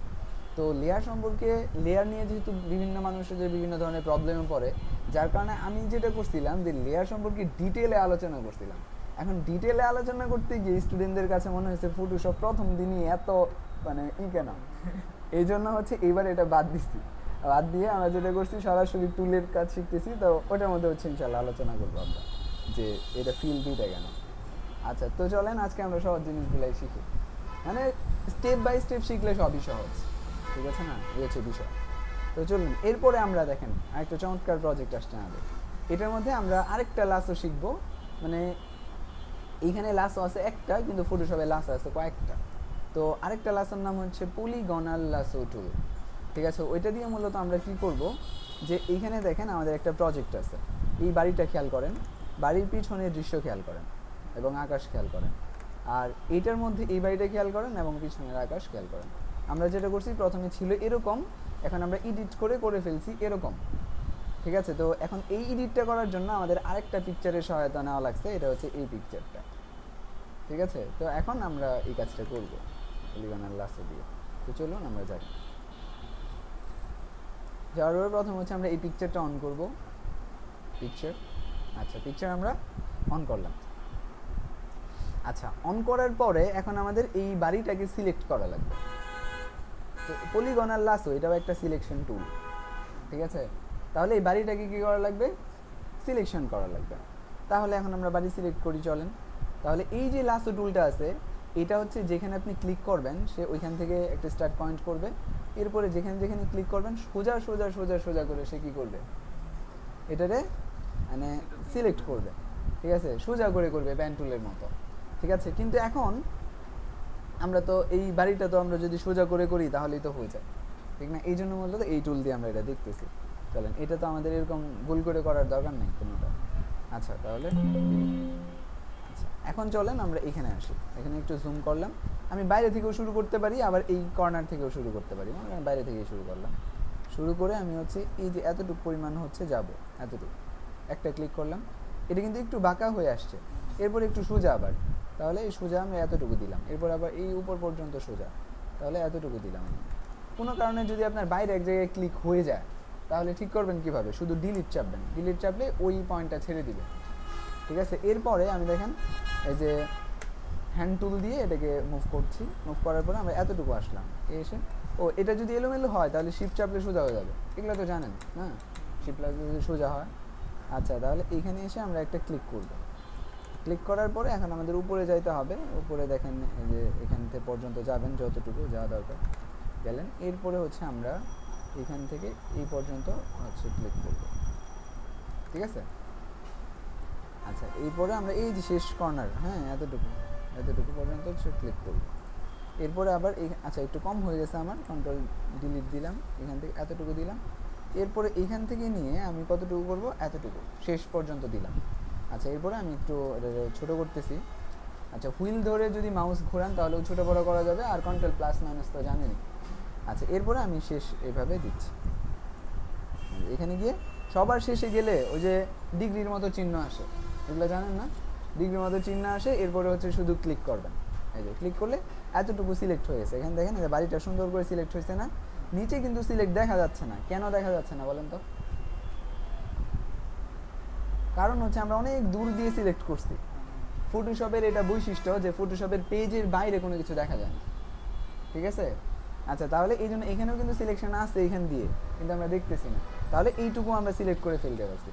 তো লেয়ার সম্পর্কে, লেয়ার নিয়ে যেহেতু বিভিন্ন মানুষের যে বিভিন্ন ধরনের প্রবলেমে পড়ে, যার কারণে আমি যেটা করছিলাম যে লেয়ার সম্পর্কে ডিটেলে আলোচনা করছিলাম। এখন ডিটেলে আলোচনা করতে গিয়ে স্টুডেন্টদের কাছে মনে হয়েছে ফটোশপ প্রথম দিনই এত মানে কেন, এই জন্য হচ্ছে এইবার এটা বাদ দিচ্ছি। বাদ দিয়ে আমরা যেটা করছি সরাসরি টুলের কাজ শিখতেছি। তো ওটার মধ্যে হচ্ছে ইনশাল্লাহ আলোচনা করবো আমরা যে এটা ফিল দিতে কেন। আচ্ছা, তো চলেন আজকে আমরা সহজ জিনিসগুলাই শিখি, মানে স্টেপ বাই স্টেপ শিখলে সবই সহজ, ঠিক আছে না? এই হচ্ছে বিষয়। তো চলুন, এরপরে আমরা দেখেন আরেকটা চমৎকার প্রজেক্ট আসছে আমাদের। এটার মধ্যে আমরা আরেকটা লাসো শিখবো। মানে এইখানে লাসো আছে একটা, কিন্তু ফটোশপে লাসো আছে কয়েকটা। তো আরেকটা লাসোর নাম হচ্ছে পলিগনাল লাসো টুল। ঠিক আছে, ওইটা দিয়ে মূলত আমরা কি করব, যে এইখানে দেখেন আমাদের একটা প্রজেক্ট আছে, এই বাড়িটা খেয়াল করেন, বাড়ির পিছনের দৃশ্য খেয়াল করেন এবং আকাশ খেয়াল করেন, আর এইটার মধ্যে এই বাড়িটা খেয়াল করেন এবং পিছনের আকাশ খেয়াল করেন। আমরা যেটা করছি প্রথমে ছিল এরকম, এখন আমরা এডিট করে ফেলছি এরকম। ঠিক আছে, তো এখন এই এডিটটা করার জন্য আমাদের আরেকটা পিকচারের সহায়তা নেওয়া লাগছে, এটা হচ্ছে এই পিকচারটা। ঠিক আছে, তো এখন আমরা এই কাজটা করব পলিগনাল লাসো দিয়ে। তো চলুন আমরা যাই। যাওয়ার পরে প্রথম হচ্ছে আমরা এই পিকচারটা অন করব, পিকচার। আচ্ছা, পিকচার আমরা অন করলাম। আচ্ছা, অন করার পরে এখন আমাদের এই বাড়িটাকে সিলেক্ট করা লাগবে। তো পলিগনাল লাসো এটাও একটা সিলেকশন টুল। ঠিক আছে, তাহলে এই বাড়িটাকে কী করা লাগবে, সিলেকশন করা লাগবে। তাহলে এখন আমরা বাড়ি সিলেক্ট করি, চলেন। তাহলে এই যে লাসো টুলটা আছে, এটা হচ্ছে যেখানে আপনি ক্লিক করবেন সে ওইখান থেকে একটা স্টার্ট পয়েন্ট করবে, এরপরে যেখানে যেখানে ক্লিক করবেন সোজা সোজা সোজা সোজা করে সে কী করবে, এটারে মানে সিলেক্ট করবে। ঠিক আছে, সোজা করে করবে প্যান টুলের মতো। ঠিক আছে, কিন্তু এখন আমরা তো এই বাড়িটা তো আমরা যদি সোজা করে করি তাহলেই তো হয়ে যায়, ঠিক না? এই জন্য মূলত এই টুল দিয়ে আমরা এটা দেখতেছি। চলেন, এটা তো আমাদের এরকম ভুল করে করার দরকার নেই কোনোটা। আচ্ছা, তাহলে আচ্ছা, এখন চলেন আমরা এখানে আসি। এখানে একটু জুম করলাম, আমি বাইরে থেকেও শুরু করতে পারি, আবার এই কর্নার থেকেও শুরু করতে পারি। আমি বাইরে থেকেই শুরু করলাম, শুরু করে আমি হচ্ছে এই যে এতটুকু পরিমাণ হচ্ছে যাব, এতটুকু একটা ক্লিক করলাম, এটা কিন্তু একটু বাঁকা হয়ে আসছে, এরপর একটু সোজা আবার, তাহলে এই সোজা আমি এতটুকু দিলাম, এরপর আবার এই উপর পর্যন্ত সোজা, তাহলে এতটুকু দিলাম আমি। কোনো কারণে যদি আপনার বাইরে এক জায়গায় ক্লিক হয়ে যায় তাহলে ঠিক করবেন কিভাবে, শুধু ডিলিট চাপবেন, ডিলিট চাপলে ওই পয়েন্টটা ছেড়ে দিবে। ঠিক আছে, এরপরে আমি দেখেন এই যে হ্যান্ড টুল দিয়ে এটাকে মুভ করছি, মুভ করার পরে আমরা এতটুকু আসলাম, এসে ও এটা যদি এলোমেলো হয় তাহলে শিফট চাপলে সোজা হয়ে যাবে, এগুলো তো জানেন না, শিফট চাপলে যদি সোজা হয়। আচ্ছা, তাহলে এইখানে এসে আমরা একটা ক্লিক করব, ক্লিক করার পরে এখন আমাদের উপরে যাইতে হবে, উপরে দেখেন এই যে এখান থেকে পর্যন্ত যাবেন যতটুকু যাওয়া দরকার, গেলেন। এরপরে হচ্ছে আমরা এখান থেকে এই পর্যন্ত হচ্ছে ক্লিক করব। ঠিক আছে, আচ্ছা, এরপরে আমরা এই যে শেষ কর্নার, হ্যাঁ এতটুকু এতটুকু পর্যন্ত হচ্ছে ক্লিক করব। এরপরে আবার এই আচ্ছা একটু কম হয়ে গেছে আমার, কন্ট্রোল ডিলিট দিলাম, এখান থেকে এতটুকু দিলাম। এরপরে এইখান থেকে নিয়ে আমি কতটুকু করব, এতটুকু শেষ পর্যন্ত দিলাম। আচ্ছা, এরপরে আমি একটু ছোটো করতেছি। আচ্ছা, হুইল ধরে যদি মাউস ঘোরান তাহলেও ছোটো বড়ো করা যাবে, আর কন্ট্রোল প্লাস মাইনাস তো জানেনই। আচ্ছা, এরপরে আমি শেষ এভাবে দিচ্ছি। এখানে গিয়ে সবার শেষে গেলে ওই যে ডিগ্রির মতো চিহ্ন আসে, এগুলো জানেন না, ডিগ্রির মতো চিহ্ন আসে, এরপরে হচ্ছে শুধু ক্লিক করবেন। এই যে ক্লিক করলে এতটুকু সিলেক্ট হয়ে গেছে। এখানে দেখেন যে বাড়িটা সুন্দর করে সিলেক্ট হয়েছে না, নিচে কিন্তু সিলেক্ট দেখা যাচ্ছে না। কেন দেখা যাচ্ছে না বলেন তো? কারণ হচ্ছে আমরা অনেক দূর দিয়ে সিলেক্ট করছি। ফটোশপের এটা বৈশিষ্ট্য যে ফটোশপের পেজের বাইরে কোনো কিছু দেখা যায় না। ঠিক আছে, আচ্ছা, তাহলে এই জন্য এখানেও কিন্তু সিলেকশন আসছে এখান দিয়ে, কিন্তু আমরা দেখতেছি না। তাহলে এইটুকু আমরা সিলেক্ট করে ফেলতে পারছি।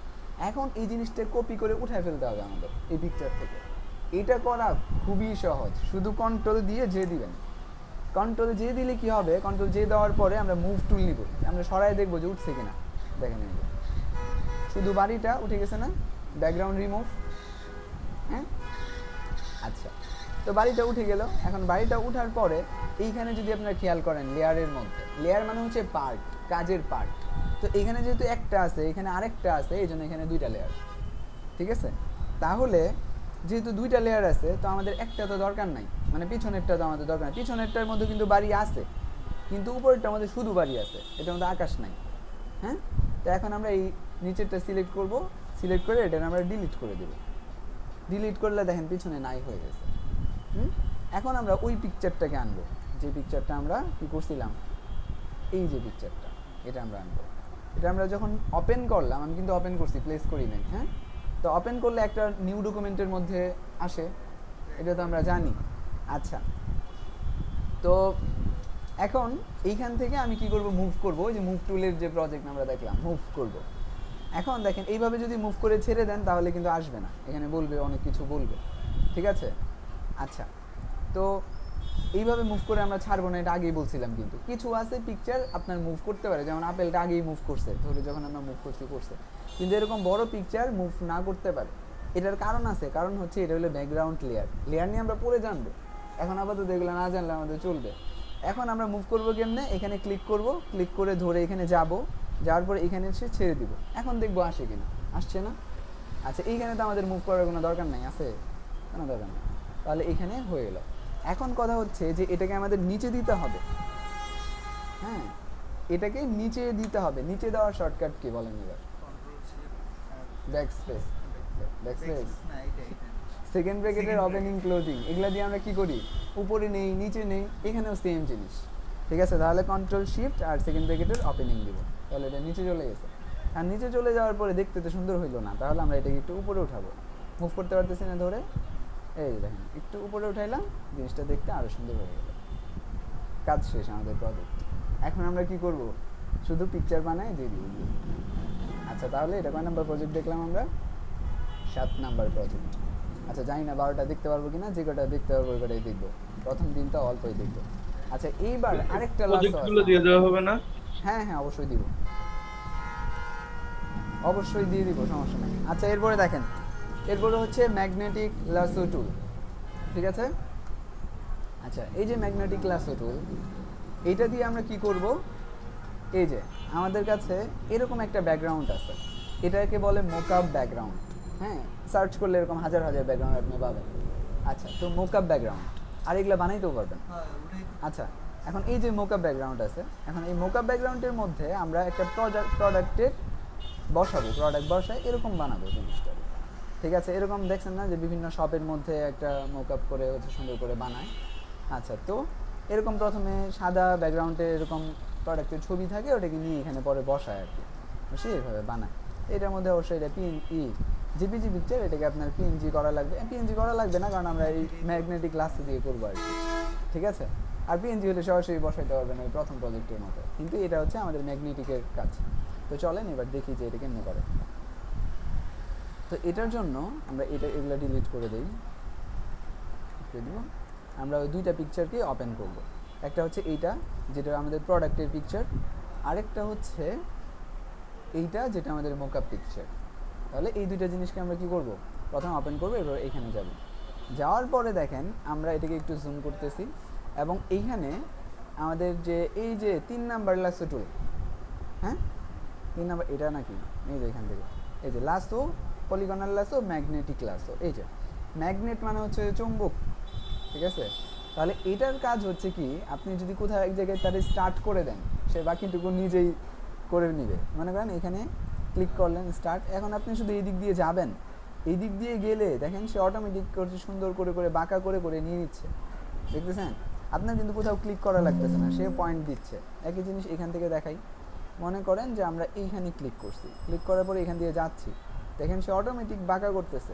এখন এই জিনিসটা কপি করে উঠায় ফেলতে হবে আমাদের এই পিকচার থেকে। এটা করা খুবই সহজ, শুধু কন্ট্রোল দিয়ে যে দিবেন। কন্ট্রোল যে দিলে কি হবে, কন্ট্রোল যে দেওয়ার পরে আমরা মুভ টুল নিব, আমরা সরাই দেখবো যে উঠছে কিনা। দেখেন এই যে শুধু বাড়িটা উঠে গেছে না, ব্যাকগ্রাউন্ড রিমুভ। হ্যাঁ, আচ্ছা, তো বাড়িটা উঠে গেল। এখন বাড়িটা উঠার পরে এইখানে যদি আপনারা খেয়াল করেন লেয়ারের মধ্যে, লেয়ার মানে হচ্ছে পার্ট, কাজের পার্ট। তো এখানে যেহেতু একটা আছে, এখানে আরেকটা আছে, এই জন্য এখানে দুইটা লেয়ার। ঠিক আছে, তাহলে যেহেতু দুইটা লেয়ার আছে তো আমাদের একটা তো দরকার নাই, মানে পিছনেরটা তো আমাদের দরকার নাই। পিছনেরটার মধ্যে কিন্তু বাড়ি আছে, কিন্তু উপরেরটার মধ্যে শুধু বাড়ি আছে, এটার মধ্যে আকাশ নাই। হ্যাঁ, তো এখন আমরা এই নিচেরটা সিলেক্ট করব, সিলেক্ট করে এটা আমরা ডিলিট করে দেব। ডিলিট করলে দেখেন পিছনে নাই হয়ে গেছে। এখন আমরা ওই পিকচারটাকে আনবো, যে পিকচারটা আমরা কি করছিলাম, এই যে পিকচারটা, এটা আমরা আনবো। এটা আমরা যখন ওপেন করলাম, আমি কিন্তু ওপেন করছি, প্লেস করি নাই। হ্যাঁ, তো ওপেন করলে একটা নিউ ডকুমেন্টের মধ্যে আসে, এটা তো আমরা জানি। আচ্ছা, তো এখন এইখান থেকে আমি কি করব, মুভ করব, ওই যে মুভ টুলের যে প্রজেক্ট আমরা দেখলাম, মুভ করব। এখন দেখেন এইভাবে যদি মুভ করে ছেড়ে দেন তাহলে কিন্তু আসবে না, এখানে বলবে অনেক কিছু বলবে। ঠিক আছে, আচ্ছা, তো এইভাবে মুভ করে আমরা ছাড়বো না, এটা আগেই বলছিলাম। কিন্তু কিছু আছে পিকচার আপনার মুভ করতে পারে, যেমন আপেলটা আগেই মুভ করছে, ধরে যখন আমরা মুভ করছে, কিন্তু এরকম বড় পিকচার মুভ না করতে পারে। এটার কারণ আছে, কারণ হচ্ছে এটা হলো ব্যাকগ্রাউন্ড লেয়ার। লেয়ার নিয়ে আমরা পরে জানবো, এখন আপাতত এগুলো না জানলে আমাদের চলবে। এখন আমরা মুভ করব কেমনে, এখানে ক্লিক করব, ক্লিক করে ধরে এখানে যাব, যাওয়ার পরে এখানে এসে ছেড়ে দিব। এখন দেখবো আসে কিনা, আসছে না। আচ্ছা এইখানে তো আমাদের মুভ করার কোনো দরকার নাই, আছে কোনো দরকার নেই, তাহলে এখানে হয়ে গেল। এখন কথা হচ্ছে যে এটাকে আমাদের নিচে দিতে হবে। হ্যাঁ, এটাকে নিচে দিতে হবে। নিচে দেওয়ার শর্টকাট কি বলেন এবার? ব্যাকস্পেস। ব্যাকস্পেস সেকেন্ড ব্র্যাকেটের ওপেনিং ক্লোজিং, এগুলা দিয়ে আমরা কি করি, উপরে নেই নিচে নেই, এখানেও সেম জিনিস। ঠিক আছে, তাহলে কন্ট্রোল শিফট আর সেকেন্ড ব্র্যাকেটের ওপেনিং দিব, তাহলে এটা নিচে চলে গেছে। আর নিচে চলে যাওয়ার পরে দেখতে তো সুন্দর হইলো না, তাহলে আমরা এটাকে একটু উপরে উঠাবো। মুভ করতে পারতেছি না ধরে, এই দেখেন একটু উপরে উঠাইলাম, জিনিসটা দেখতে আরও সুন্দর হয়ে গেল। কাজ শেষ আমাদের প্রজেক্ট। এখন আমরা কি করব, শুধু পিকচার বানাই দিয়ে দিব। আচ্ছা তাহলে এটা কয় নাম্বার প্রজেক্ট দেখলাম আমরা? 7 নাম্বার প্রজেক্ট। আচ্ছা জানি না 12টা দেখতে পারবো কিনা, যে কটা দেখতে পারবো ওই কটাই দেখবো, প্রথম দিন তো অল্পই দেখবো। আচ্ছা এইবার আরেকটা প্রজেক্টগুলো দিয়ে দেওয়া হবে না? হ্যাঁ হ্যাঁ অবশ্যই দিব, অবশ্যই দিয়ে দিব, সমস্যা নেই। আচ্ছা এরপরে দেখেন, এরপরে হচ্ছে ম্যাগনেটিক লাসো টুল। ঠিক আছে, আচ্ছা এই যে ম্যাগনেটিক লাসো টুল, এইটা দিয়ে আমরা কি করব, এই যে আমাদের কাছে এরকম একটা ব্যাকগ্রাউন্ড আছে, এটাকে বলে মোকআপ ব্যাকগ্রাউন্ড। হ্যাঁ, সার্চ করলে এরকম হাজার হাজার ব্যাকগ্রাউন্ড আপনি পাবেন। আচ্ছা তো মোকআপ ব্যাকগ্রাউন্ড, আর এগুলো বানাইতেও পারবেন। আচ্ছা এখন এই যে মোকআপ ব্যাকগ্রাউন্ড আছে, এখন এই মোকআপ ব্যাকগ্রাউন্ডের মধ্যে আমরা একটা প্রোডাক্টের বসাবো, প্রোডাক্ট বসায় এরকম বানাবো জিনিসটা। ঠিক আছে, এরকম দেখছেন না যে বিভিন্ন শপের মধ্যে একটা মোকআপ করে হচ্ছে সুন্দর করে বানায়। আচ্ছা তো এরকম প্রথমে সাদা ব্যাকগ্রাউন্ডে এরকম প্রোডাক্টের ছবি থাকে, ওটাকে নিয়ে এখানে পরে বসায় আর কি, সে এইভাবে বানায়। এটার মধ্যে অবশ্যই এটা জিপিজি পিকচার, এটাকে আপনার পিএনজি করা লাগবে। পিএনজি করা লাগবে না, কারণ আমরা এই ম্যাগনেটিক গ্লাস দিয়ে করবো আর কি। ঠিক আছে, আর পিএনজি হলে সরাসরি বসাইতে পারবেন ওই প্রথম প্রজেক্টের মতো, কিন্তু এটা হচ্ছে আমাদের ম্যাগনেটিকের কাজ। তো চলেন এবার দেখি যে এটা কেমনে করে। তো এটার জন্য আমরা এগুলো ডিলিট করে দিই, আমরা ওই দুইটা পিকচারকে ওপেন করব। একটা হচ্ছে এইটা যেটা আমাদের প্রোডাক্টের পিকচার, আরেকটা হচ্ছে এইটা যেটা আমাদের মোকআপ পিকচার। তাহলে এই দুইটা জিনিসকে আমরা কি করব, প্রথম ওপেন করবো, এবার এখানে যাব। যাওয়ার পরে দেখেন আমরা এটাকে একটু জুম করতেছি, এবং এইখানে আমাদের যে এই যে 3 নাম্বার লাসো টুল, হ্যাঁ 3 নাম্বার এটা নাকি, এই যে এখান থেকে এই যে Lasso, polygonal Lasso, magnetic Lasso. এই যে ম্যাগনেট মানে হচ্ছে চুম্বক। ঠিক আছে, তাহলে এটার কাজ হচ্ছে কি, আপনি যদি কোথাও এক জায়গায় তার স্টার্ট করে দেন, সে বাকিটুকু নিজেই করে নেবে। মনে করেন এখানে ক্লিক করলেন স্টার্ট, এখন আপনি শুধু এই দিক দিয়ে যাবেন, এই দিক দিয়ে গেলে দেখেন সে অটোমেটিক করছে, সুন্দর করে করে বাঁকা করে করে নিয়ে নিচ্ছে। দেখতেছেন, আপনার কিন্তু কোথাও ক্লিক করা লাগতেছে না, সে পয়েন্ট দিচ্ছে। একই জিনিস এখান থেকে দেখাই, মনে করেন যে আমরা এইখানে ক্লিক করছি, ক্লিক করার পরে এখান দিয়ে যাচ্ছি, দেখেন সে অটোমেটিক বাঁকা করতেছে,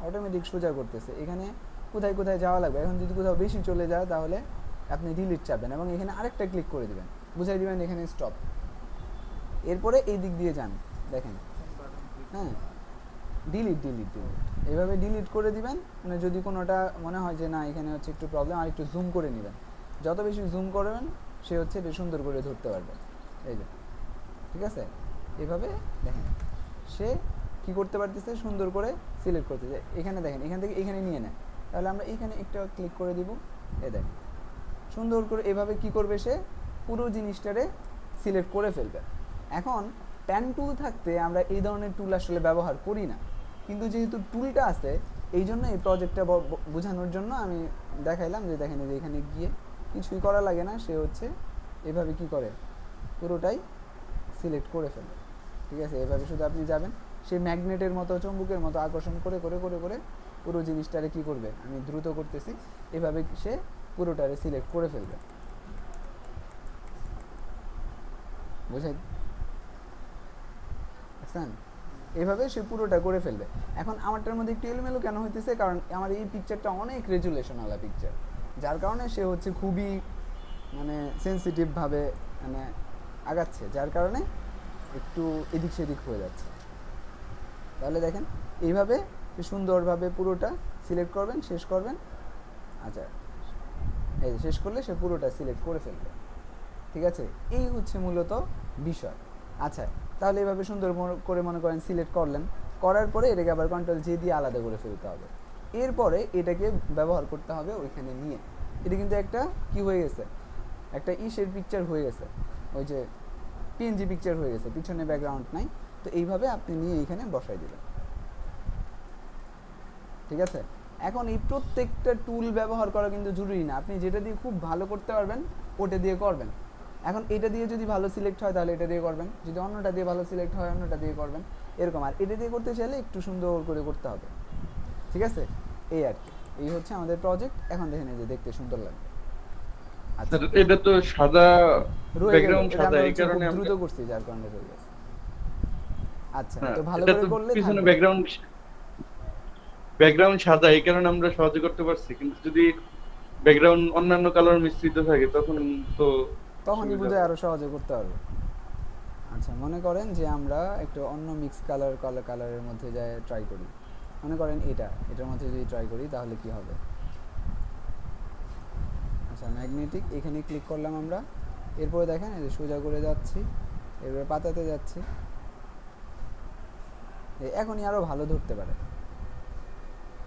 অটোমেটিক সোজা করতেছে। এখানে কোথায় কোথায় যাওয়া লাগবে, এখন যদি কোথাও বেশি চলে যায় তাহলে আপনি ডিলিট চাপবেন এবং এখানে আরেকটা ক্লিক করে দিবেন, বুঝাই দিবেন এখানে স্টপ। এরপরে এই দিক দিয়ে যান, দেখেন হ্যাঁ ডিলিট ডিলিট ডিলিট, এইভাবে ডিলিট করে দিবেন। মানে যদি কোনোটা মনে হয় যে না এখানে হচ্ছে একটু প্রবলেম, আর একটু জুম করে নেবেন, যত বেশি জুম করবেন সে হচ্ছে এটা সুন্দর করে ধরতে পারবে। এই যে ঠিক আছে, এভাবে দেখেন সে কী করতে পারতেছে, সুন্দর করে সিলেক্ট করতেছে। এখানে দেখেন এখান থেকে এখানে নিয়ে নেয়, তাহলে আমরা এখানে একটা ক্লিক করে দিব, এ দেখেন সুন্দর করে এভাবে কি করবে, সে পুরো জিনিসটারে সিলেক্ট করে ফেলবে। এখন প্যান টুল থাকতে আমরা এই ধরনের টুল আসলে ব্যবহার করি না, কিন্তু যেহেতু টুলটা আছে এই জন্য এই প্রজেক্টটা বোঝানোর জন্য আমি দেখাইলাম যে দেখেন যে এখানে গিয়ে কিছুই করা লাগে না, সে হচ্ছে এভাবে কি করে পুরোটাই সিলেক্ট করে ফেলে। ঠিক আছে, এভাবে শুধু আপনি যাবেন, সে ম্যাগনেটের মতো চুম্বকের মতো আকর্ষণ করে করে করে করে পুরো জিনিসটারে কি করবে, আমি দ্রুত করতেছি, এভাবে সে পুরোটারে সিলেক্ট করে ফেলবে। বুঝাই বুঝছেন, এভাবে সে পুরোটা করে ফেলবে। এখন আমারটার মধ্যে একটু এলোমেলো কেন হইতেছে, কারণ আমার এই পিকচারটা অনেক রেজুলেশনওয়ালা পিকচার, যার কারণে সে হচ্ছে খুবই মানে সেন্সিটিভভাবে মানে আগাচ্ছে, যার কারণে একটু এদিক সেদিক হয়ে যাচ্ছে। তাহলে দেখেন এইভাবে সুন্দরভাবে পুরোটা সিলেক্ট করবেন, শেষ করবেন। আচ্ছা এই শেষ করলে সে পুরোটা সিলেক্ট করে ফেলবে। ঠিক আছে, এই হচ্ছে মূলত বিষয়। আচ্ছা তাহলে এভাবে সুন্দর করে মনে করেন সিলেক্ট করলেন, করার পরে এটাকে আবার কন্ট্রোল জে দিয়ে আলাদা করে ফেলতে হবে। এরপরে এটাকে ব্যবহার করতে হবে ওইখানে নিয়ে, এটা কিন্তু একটা কি হয়ে গেছে, একটা ইসের পিকচার হয়ে গেছে, ওই যে পিএনজি পিকচার হয়ে গেছে, পিছনে ব্যাকগ্রাউন্ড নাই। তো এইভাবে আপনি নিয়ে এইখানে বসাই দিবেন, ঠিক আছে। এখন এই প্রত্যেকটা টুল ব্যবহার করা কিন্তু জরুরি না, আপনি যেটা দিয়ে খুব ভালো করতে পারবেন ওটা দিয়ে করবেন। এখন এটা দিয়ে যদি ভালো সিলেক্ট হয় তাহলে এটা দিয়ে করবেন, যদি অন্যটা দিয়ে ভালো সিলেক্ট হয় অন্যটা দিয়ে করবেন, এরকম। আর এটা দিয়ে করতে চাইলে একটু সুন্দর করে করতে হবে, ঠিক আছে। এই আর কি, এই হচ্ছে আমাদের প্রজেক্ট। এখন দেখেন এই যে দেখতে সুন্দর লাগবে। আচ্ছা, এটা তো সাদা, রয়ে গেল, ব্যাকগ্রাউন্ড এটা সাদা, আমরা এই হচ্ছে খুব কারণে আমরা, দ্রুত করছি যার কারণে রয়ে গেছে। আচ্ছা, না তো ভালো এটা করে তো করলে পিছনে থাকবে। ব্যাকগ্রাউন্ড সাদা, এই কারণে আমরা সহজে করতে পারছি। কিন্তু যদি ব্যাকগ্রাউন্ড অন্যান্য কালার মিশ্রিত থাকে তখন তো তখনই অসুবিধা বোধহয় হবে। আরও সহজে করতে পারবো। আচ্ছা, মনে করেন যে আমরা একটু অন্য মিক্স কালারের মধ্যে যায় ট্রাই করি। মনে করেন এটার মধ্যে যদি ট্রাই করি তাহলে কি হবে। আচ্ছা, ম্যাগনেটিক, এখানে ক্লিক করলাম আমরা। এরপরে দেখেন এই যে সোজা করে যাচ্ছি, এরপরে পাতাতে যাচ্ছি, এখনই আরও ভালো ধরতে পারে,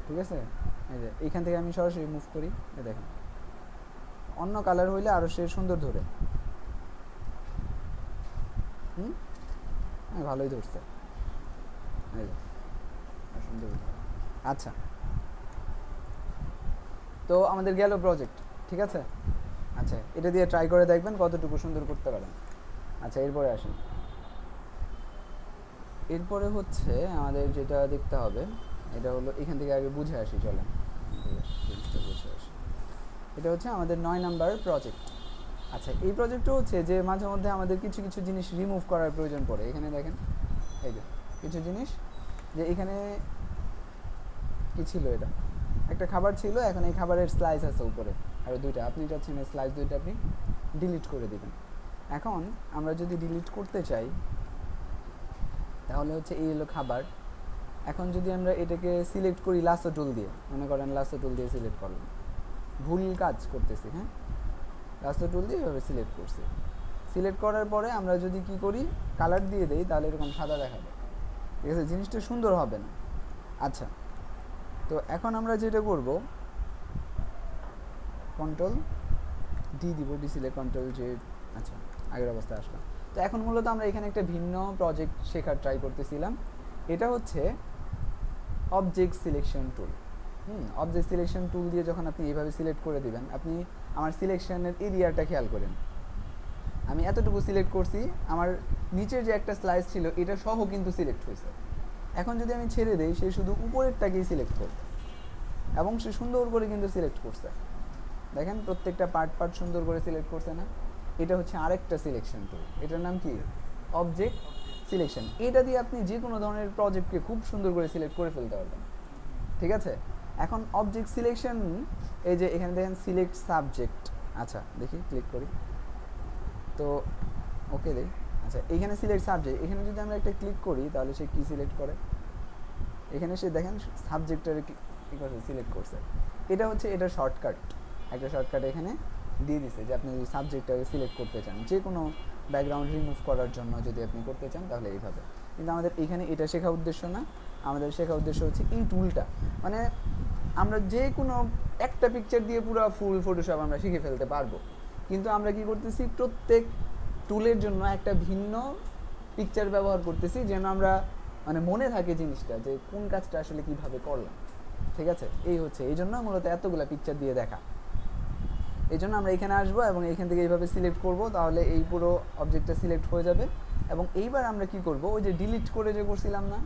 ঠিক আছে। এই যে এইখান থেকে আমি সরাসরি মুভ করি, দেখেন অন্য কালার হইলে আরও সে সুন্দর ধরে। হুম, ভালোই ধরছে, এই যে সুন্দর। আচ্ছা, তো আমাদের গেল প্রজেক্ট, ঠিক আছে। আচ্ছা, এটা দিয়ে ট্রাই করে দেখবেন কতটুকু সুন্দর করতে পারেন। আচ্ছা, এরপরে আসেন। এরপরে হচ্ছে আমাদের যেটা দেখতে হবে, এটা হলো এখান থেকে আগে বুঝে আসি, চলেন বুঝে আসি। এটা হচ্ছে আমাদের 9 নাম্বার প্রজেক্ট। আচ্ছা, এই প্রজেক্টটা হচ্ছে যে মাঝে মধ্যে আমাদের কিছু কিছু জিনিস রিমুভ করার প্রয়োজন পড়ে। এখানে দেখেন এই যে কিছু জিনিস, যে এখানে কি ছিল, এটা একটা খাবার ছিল, এখন এই খাবারের স্লাইস আছে উপরে আর দুইটা, আপনি চাচ্ছেন এই স্লাইস দুইটা আপনি ডিলিট করে দিবেন। এখন আমরা যদি ডিলিট করতে চাই তাহলে হচ্ছে এই হলো খাবার। এখন যদি আমরা এটাকে সিলেক্ট করি লাসো টুল দিয়ে, মনে করেন লাসো টুল দিয়ে সিলেক্ট করলাম, ভুল কাজ করতেছি, হ্যাঁ, লাসো টুল দিয়ে এভাবে সিলেক্ট করছি। সিলেক্ট করার পরে আমরা যদি কি করি, কালার দিয়ে দেই, তাহলে এরকম সাদা দেখাবে, ঠিক আছে, জিনিসটা সুন্দর হবে না। আচ্ছা, তো এখন আমরা যেটা করব, কন্ট্রোল ডি দিব, ডি সিলেক্ট, কন্ট্রোল জে। আচ্ছা, আগের অবস্থায় আসলাম। তো এখন মূলত আমরা এখানে একটা ভিন্ন প্রজেক্ট শেখার ট্রাই করতেছিলাম। এটা হচ্ছে object selection tool. Object selection tool দিয়ে যখন আপনি এইভাবে সিলেক্ট করে দিবেন, আপনি আমার সিলেকশনের এরিয়াটা খেয়াল করেন, আমি এতটুকু সিলেক্ট করছি, আমার নিচের যে একটা স্লাইস ছিল এটা সহ কিন্তু সিলেক্ট হয়েছে। এখন যদি আমি ছেড়ে দেই, সে শুধু উপরেরটাকেই সিলেক্ট করবে এবং সে সুন্দর করে কিন্তু সিলেক্ট করছে। দেখেন প্রত্যেকটা পার্ট সুন্দর করে সিলেক্ট করছে না। এটা হচ্ছে আরেকটা সিলেকশন টুল, এটার নাম কি, অবজেক্ট সিলেকশন। এটা দিয়ে আপনি যে কোনো ধরনের প্রজেক্টকে খুব সুন্দর করে সিলেক্ট করে ফেলতে পারবেন, ঠিক আছে। এখন অবজেক্ট সিলেকশন, এই যে এখানে দেখেন সিলেক্ট সাবজেক্ট। আচ্ছা, দেখি ক্লিক করি তো ওকে দেই। আচ্ছা, এখানে সিলেক্ট সাবজেক্ট, এখানে যদি আমরা একটা ক্লিক করি তাহলে সে কি সিলেক্ট করে, এখানে সে দেখেন সাবজেক্টের কী করছে, সিলেক্ট করছে। এটা হচ্ছে এটা শর্টকাট, একটা শর্টকাট এখানে দিয়ে দিছে যে আপনি যদি সাবজেক্টটাকে সিলেক্ট করতে চান, যে কোনো ব্যাকগ্রাউন্ড রিমুভ করার জন্য যদি আপনি করতে চান তাহলে এইভাবে। কিন্তু আমাদের এখানে এটা শেখা উদ্দেশ্য না, আমাদের শেখা উদ্দেশ্য হচ্ছে এই টুলটা, মানে আমরা যে কোনো একটা পিকচার দিয়ে পুরো ফুল ফটোশপ আমরা শিখে ফেলতে পারবো, কিন্তু আমরা কি করতেছি, প্রত্যেক টুলের জন্য একটা ভিন্ন পিকচার ব্যবহার করতেছি, যেন আমরা মানে মনে থাকে জিনিসটা যে কোন কাজটা আসলে কিভাবে করলাম, ঠিক আছে। এই হচ্ছে, এই জন্য মূলত এতগুলা পিকচার দিয়ে দেখা। এই জন্য আমরা এখানে আসবো এবং এখান থেকে এইভাবে সিলেক্ট করব, তাহলে এই পুরো অবজেক্টটা সিলেক্ট হয়ে যাবে। এবং এইবার আমরা কি করব, ওই যে ডিলিট করে যে করছিলাম না,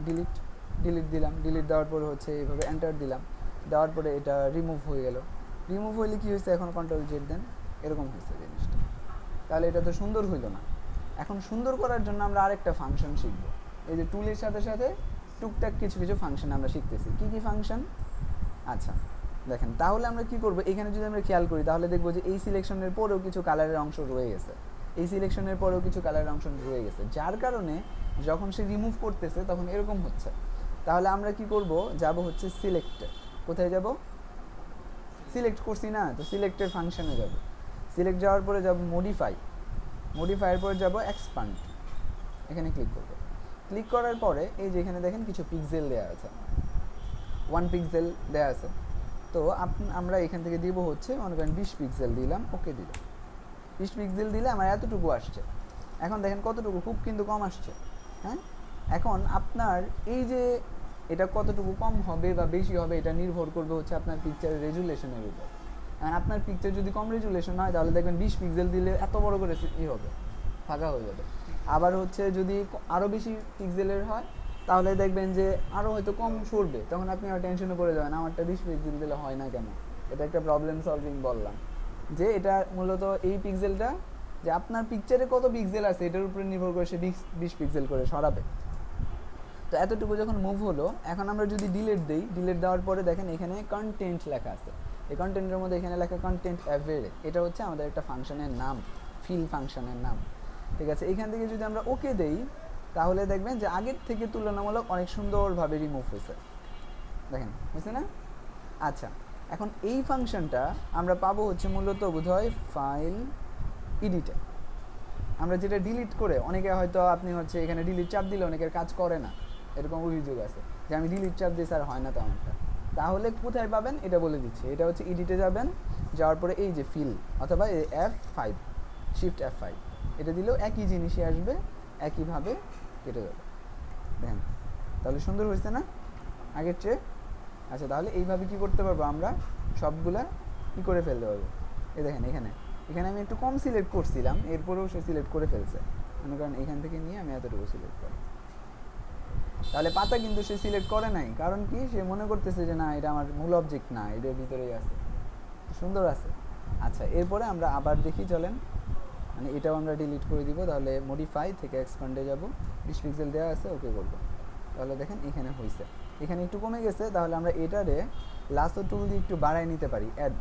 ডিলিট দিলাম, ডিলিট দেওয়ার পরে হচ্ছে এইভাবে এন্টার দিলাম, দেওয়ার পরে এটা রিমুভ হয়ে গেল। রিমুভ হইলে কী হয়েছে, এখন কন্ট্রোল জেড দেন, এরকম হয়েছে জিনিসটা। তাহলে এটা তো সুন্দর হইল না। এখন সুন্দর করার জন্য আমরা আরেকটা ফাংশন শিখব। এই যে টুলের সাথে সাথে টুকটাক কিছু কিছু ফাংশন আমরা শিখতেছি। কি কি ফাংশন? আচ্ছা, দেখেন তাহলে আমরা কি করব, এখানে যদি আমরা খেয়াল করি তাহলে দেখব যে এই সিলেকশনের পরেও কিছু কালারের অংশ রয়ে গেছে, এই সিলেকশনের পরেও কিছু কালারের অংশ রয়ে গেছে, যার কারণে যখন সে রিমুভ করতেছে তখন এরকম হচ্ছে। তাহলে আমরা কি করব, যাব হচ্ছে সিলেক্টে। কোথায় যাব? সিলেক্ট করছি না, তো সিলেক্টের ফাংশনে যাব। সিলেক্ট যাওয়ার পরে যাব মডিফাইয়ের পরে যাব এক্সপান্ড, এখানে ক্লিক করব। ক্লিক করার পরে এই যে এখানে দেখেন কিছু পিক্সেল দেওয়া আছে, 1 পিক্সেল দেওয়া আছে। তো আমরা এখান থেকে দিব হচ্ছে মনে করেন 20 পিক্সেল দিলাম, ওকে দিলাম। 20 পিক্সেল দিলে আমার এতটুকু আসছে। এখন দেখেন কতটুকু, খুব কিন্তু কম আসছে। হ্যাঁ, এখন আপনার এই যে এটা কতটুকু কম হবে বা বেশি হবে এটা নির্ভর করবে হচ্ছে আপনার পিকচারের রেজুলেশনের উপর। আর আপনার পিকচার যদি কম রেজুলেশন হয় তাহলে দেখবেন 20 পিক্সেল দিলে এত বড় করে হবে, ফাঁকা হয়ে যাবে। আবার হচ্ছে যদি আরও বেশি পিক্সেলের হয় তাহলে দেখবেন যে আরও হয়তো কম সরবে, তখন আপনি আর টেনশনে পড়ে যাবেন আমারটা 20 পিক্সেল দিলে হয় না কেন। এটা একটা প্রবলেম সলভিং বললাম, যে এটা মূলত এই পিক্সেলটা যে আপনার পিকচারে কত পিক্সেল আছে এটার উপরে নির্ভর করে সে 20 পিক্সেল করে সরাবে। তো এতটুকু যখন মুভ হলো, এখন আমরা যদি ডিলিট দিই, ডিলিট দেওয়ার পরে দেখেন এখানে কন্টেন্ট লেখা আছে। এই কন্টেন্টের মধ্যে এখানে লেখা কন্টেন্ট অ্যাভারেজ, এটা হচ্ছে আমাদের একটা ফাংশনের নাম, ফিল ফাংশনের নাম। ঠিক আছে, এখান থেকে যদি আমরা ওকে দেই তাহলে দেখবেন যে আগের থেকে তুলনামূলক অনেক সুন্দরভাবে রিমুভ হয়েছে। দেখেন হয়েছে না? আচ্ছা, এখন এই ফাংশনটা আমরা পাবো হচ্ছে মূলত বোধহয় ফাইল এডিটে। আমরা যেটা ডিলিট করে, অনেকে হয়তো আপনি হচ্ছে এখানে ডিলিট চাপ দিলে অনেকের কাজ করে না, এরকম অভিযোগ আছে যে আমি ডিলিট চাপ দিয়ে স্যার হয় না তেমনটা। তাহলে কোথায় পাবেন এটা বলে দিচ্ছি, এটা হচ্ছে এডিটে যাবেন, যাওয়ার পরে এই যে ফিল অথবা F5, শিফট F5 এটা দিলেও একই জিনিসই আসবে, একইভাবে কেটে যাবে। দেখেন তাহলে সুন্দর হয়েছে না আগের চেয়ে? আচ্ছা, তাহলে এইভাবে কি করতে পারবো আমরা, সবগুলা কি করে ফেলতে পারবো। এই দেখেন এখানে এখানে আমি একটু কম সিলেক্ট করছিলাম, এরপরেও সে সিলেক্ট করে ফেলছে, মনে করেন এখান থেকে নিয়ে আমি এতটুকু সিলেক্ট করি। তাহলে পাতা কিন্তু সে সিলেক্ট করে নাই, কারণ কি, সে মনে করতেছে যে না এটা আমার মূল অবজেক্ট না, এটার ভিতরেই আছে, সুন্দর আছে। আচ্ছা, এরপরে আমরা আবার দেখি, চলেন, মানে এটাও আমরা ডিলিট করে দিব। তাহলে মডিফাই থেকে এক্সপ্যান্ডে যাব, 20 পিক্সেল দেওয়া আছে, ওকে করবো। তাহলে দেখেন এখানে হয়েছে, এখানে একটু কমে গেছে, তাহলে আমরা এটারে লাসো টুল দিয়ে একটু বাড়ায় নিতে পারি, অ্যাড।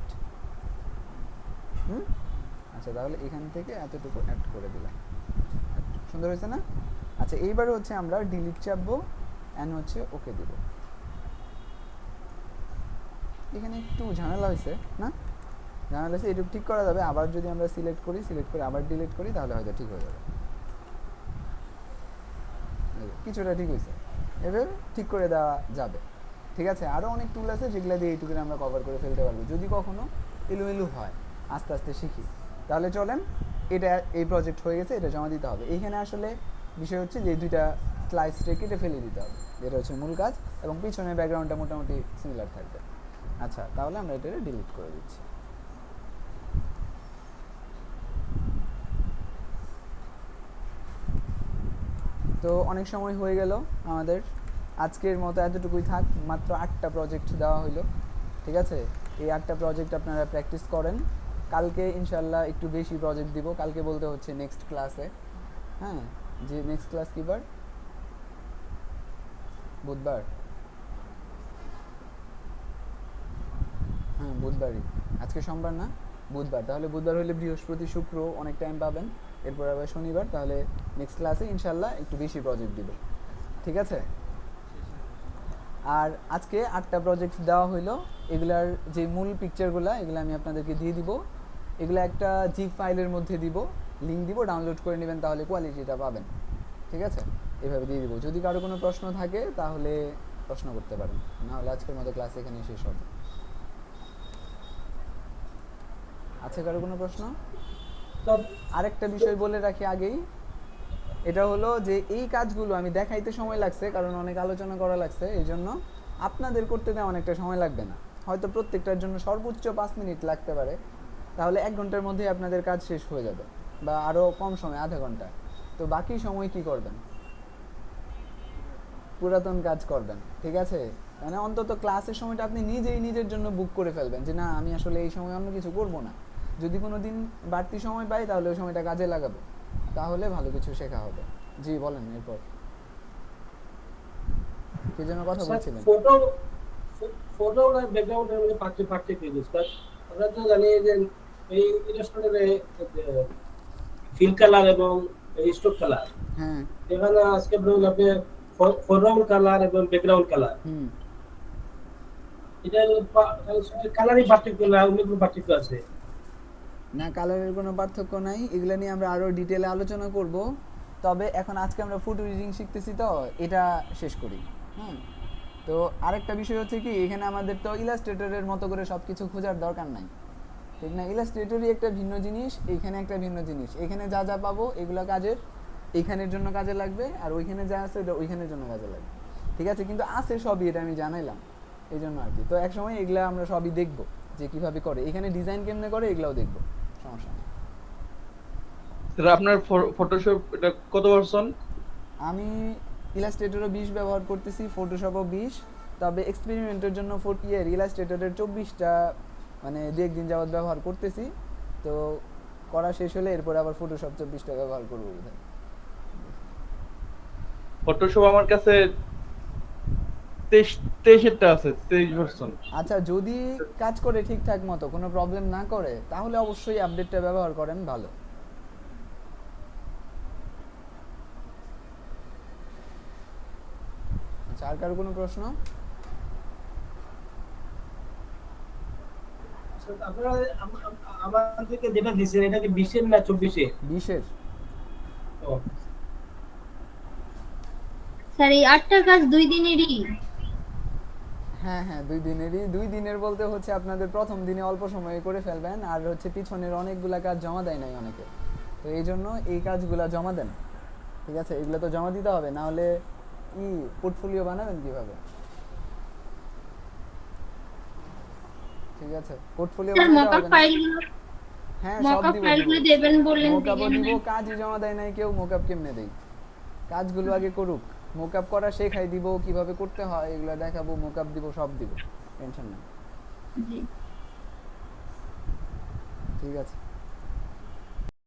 আচ্ছা, তাহলে এখান থেকে এতটুকু অ্যাড করে দিলাম, সুন্দর হয়েছে না? আচ্ছা, এইবার হচ্ছে আমরা ডিলিট চাপবো অ্যান্ড হচ্ছে ওকে দিব। এখানে একটু ঝামেলা হয়েছে না? ঝামেলা হয়েছে, এটুকু ঠিক করা যাবে। আবার যদি আমরা সিলেক্ট করি, সিলেক্ট করে আবার ডিলিট করি তাহলে হয়তো ঠিক হয়ে যাবে। কিছুটা ঠিক হয়েছে, এবার ঠিক করে দেওয়া যাবে। ঠিক আছে, আরও অনেক টুল আছে যেগুলো দিয়ে এইটুকু আমরা কভার করে ফেলতে পারবো, যদি কখনো এলোমেলো হয়, আস্তে আস্তে শিখি। তাহলে চলেন, এটা এই প্রজেক্ট হয়ে গেছে, এটা জমা দিতে হবে। এইখানে আসলে বিষয় হচ্ছে যে দুইটা স্লাইসটা কেটে ফেলে দিতে হবে, যেটা হচ্ছে মূল কাজ, এবং পিছনের ব্যাকগ্রাউন্ডটা মোটামুটি সিমিলার থাকবে। আচ্ছা, তাহলে আমরা এটা ডিলিট করে দিচ্ছি। তো অনেক সময় হয়ে গেল আমাদের, আজকের মতো এতটুকুই থাক। মাত্র 8টা প্রজেক্ট দেওয়া হলো, ঠিক আছে? এই 8টা প্রজেক্ট আপনারা প্র্যাকটিস করেন। কালকে ইনশাল্লাহ একটু বেশি প্রজেক্ট দিব, কালকে বলতে হচ্ছে নেক্সট ক্লাসে। হ্যাঁ, যে নেক্সট ক্লাস কী বার? বুধবার। হ্যাঁ, বুধবারই। আজকে সোমবার না, বুধবার। তাহলে বুধবার হলে বৃহস্পতি শুক্র অনেক টাইম পাবেন, এরপর আবার শনিবার। তাহলে নেক্সট ক্লাসে ইনশাল্লাহ একটু বেশি প্রজেক্ট দিব, ঠিক আছে? আর আজকে 8টা প্রজেক্ট দেওয়া হইলো, এগুলার যে মূল পিকচারগুলো এগুলো আমি আপনাদেরকে দিয়ে দিব। এগুলো একটা জিপ ফাইলের মধ্যে দিব, লিঙ্ক দিব, ডাউনলোড করে নেবেন, তাহলে কোয়ালিটিটা পাবেন, ঠিক আছে? এভাবে দিয়ে দিব। যদি কারো কোনো প্রশ্ন থাকে তাহলে প্রশ্ন করতে পারেন, নাহলে আজকের মতো ক্লাস এখানেই শেষ হবে। আছে কারো কোনো প্রশ্ন? আরেকটা বিষয় বলে রাখি আগেই, এটা হলো যে এই কাজগুলো আমি দেখাইতে সময় লাগছে, কারণ অনেক আলোচনা করা লাগছে, এই জন্য আপনাদের করতে দেওয়া অনেকটা সময় লাগবে না, হয়তো প্রত্যেকটার জন্য সর্বোচ্চ 5 মিনিট লাগতে পারে। তাহলে 1 ঘন্টার মধ্যে আপনাদের কাজ শেষ হয়ে যাবে, বা আরও কম সময়, আধা ঘন্টা। তো বাকি সময় কি করবেন? পুরাতন কাজ করবেন, ঠিক আছে? মানে অন্তত ক্লাসের সময়টা আপনি নিজেই নিজের জন্য বুক করে ফেলবেন, যে না আমি আসলে এই সময় অন্য কিছু করব না। যদি কোনো দিন বাড়তি সময় পাই তাহলে ওই সময়টা কাজে লাগাবো, তাহলে ভালো কিছু শেখা হবে। জি বলেন, এরপর কি যেন কথা বলছিলেন? ফটো ফটো আর ব্যাকগ্রাউন্ডের মধ্যে পার্থক্য কি স্যার? আমরা তো জানি যে এই ইলাস্ট্রেটরে ফিল কালার এবং স্ট্রোক কালার, হ্যাঁ, এখানে আজকে বলুন আপনি ফরগ্রাউন্ড কালার এবং ব্যাকগ্রাউন্ড কালার, এটা কালারই পার্থক্য না, অন্য কোনো পার্থক্য আছে? না, কালারের কোনো পার্থক্য নাই, এগুলো নিয়ে আমরা আরও ডিটেলে আলোচনা করব। তবে এখন আজকে আমরা ফটো এডিটিং শিখতেছি, তো এটা শেষ করি। হুম, তো আরেকটা বিষয় হচ্ছে কি, এখানে আমাদের তো ইলাস্ট্রেটরের মতো করে সব কিছু খোঁজার দরকার নাই, ঠিক না? ইলাস্ট্রেটরই একটা ভিন্ন জিনিস, এইখানে একটা ভিন্ন জিনিস। এখানে যা যা পাবো এগুলো কাজের, এইখানের জন্য কাজে লাগবে, আর ওইখানে যা আছে এটা ওইখানের জন্য কাজে লাগবে, ঠিক আছে? কিন্তু আছে সবই, এটা আমি জানাইলাম এই জন্য আর কি। তো এক সময় এগুলা আমরা সবই দেখবো যে কিভাবে করে, এখানে ডিজাইন কেমনে করে এগুলাও দেখবো, সমস্যা নেই। স্যার আপনার ফটোশপ এটা কত ভার্সন? আমি ইলাস্ট্রেটরও 20 ব্যবহার করতেছি, ফটোশপও 20, তবে এক্সপেরিমেন্টের জন্য ইলাস্ট্রেটরের 24টা মানে দু একদিন যাবৎ ব্যবহার করতেছি। তো করা শেষ হলে এরপর আবার ফটোশপ 24টা ব্যবহার করবো বোধহয়। ফটোশপ আমার কাছে 23 আছে, 23 ভার্সন। আচ্ছা, যদি কাজ করে ঠিকঠাক মতো, কোনো প্রবলেম না করে, তাহলে অবশ্যই আপডেটটা ব্যবহার করেন, ভালো। আচ্ছা, আর কারো কোনো প্রশ্ন? আপনারা আমাদেরকে যেটা দিচ্ছেন এটা কি 20 না 24? 20-এর। ও স্যার এই 8টা কাজ 2 দিনেরই? হ্যাঁ হ্যাঁ, 2 দিনেরই। 2 দিনের বলতে হচ্ছে আপনাদের প্রথম দিনে অল্প সময়ে করে ফেলবেন, আর হচ্ছে পিছনের অনেকগুলা কাজ জমা দেয় নাই অনেকে, তো এই জন্য এই কাজগুলা জমা দেন, ঠিক আছে? এগুলো তো জমা দিতে হবে, না হলে কি পোর্টফোলিও বানাবেন কিভাবে, ঠিক আছে? পোর্টফোলিও স্যার বানাতে মকআপ হবে না। ফাইলগুলো হ্যাঁ, সব মকআপ দিব ফাইলগুলো দেবেন বললেন, মোকআপও দিলেন দিব, না। কাজই জমা দেয় নাই কেউ, মোকআপ কেমনে দেই? কাজগুলো আগে করুক, মোকআপ করা শেখাই দিব, কিভাবে করতে হয় এগুলো দেখাবো, মোকআপ দিব, সব দিব, টেনশন নেই, জি। ঠিক আছে?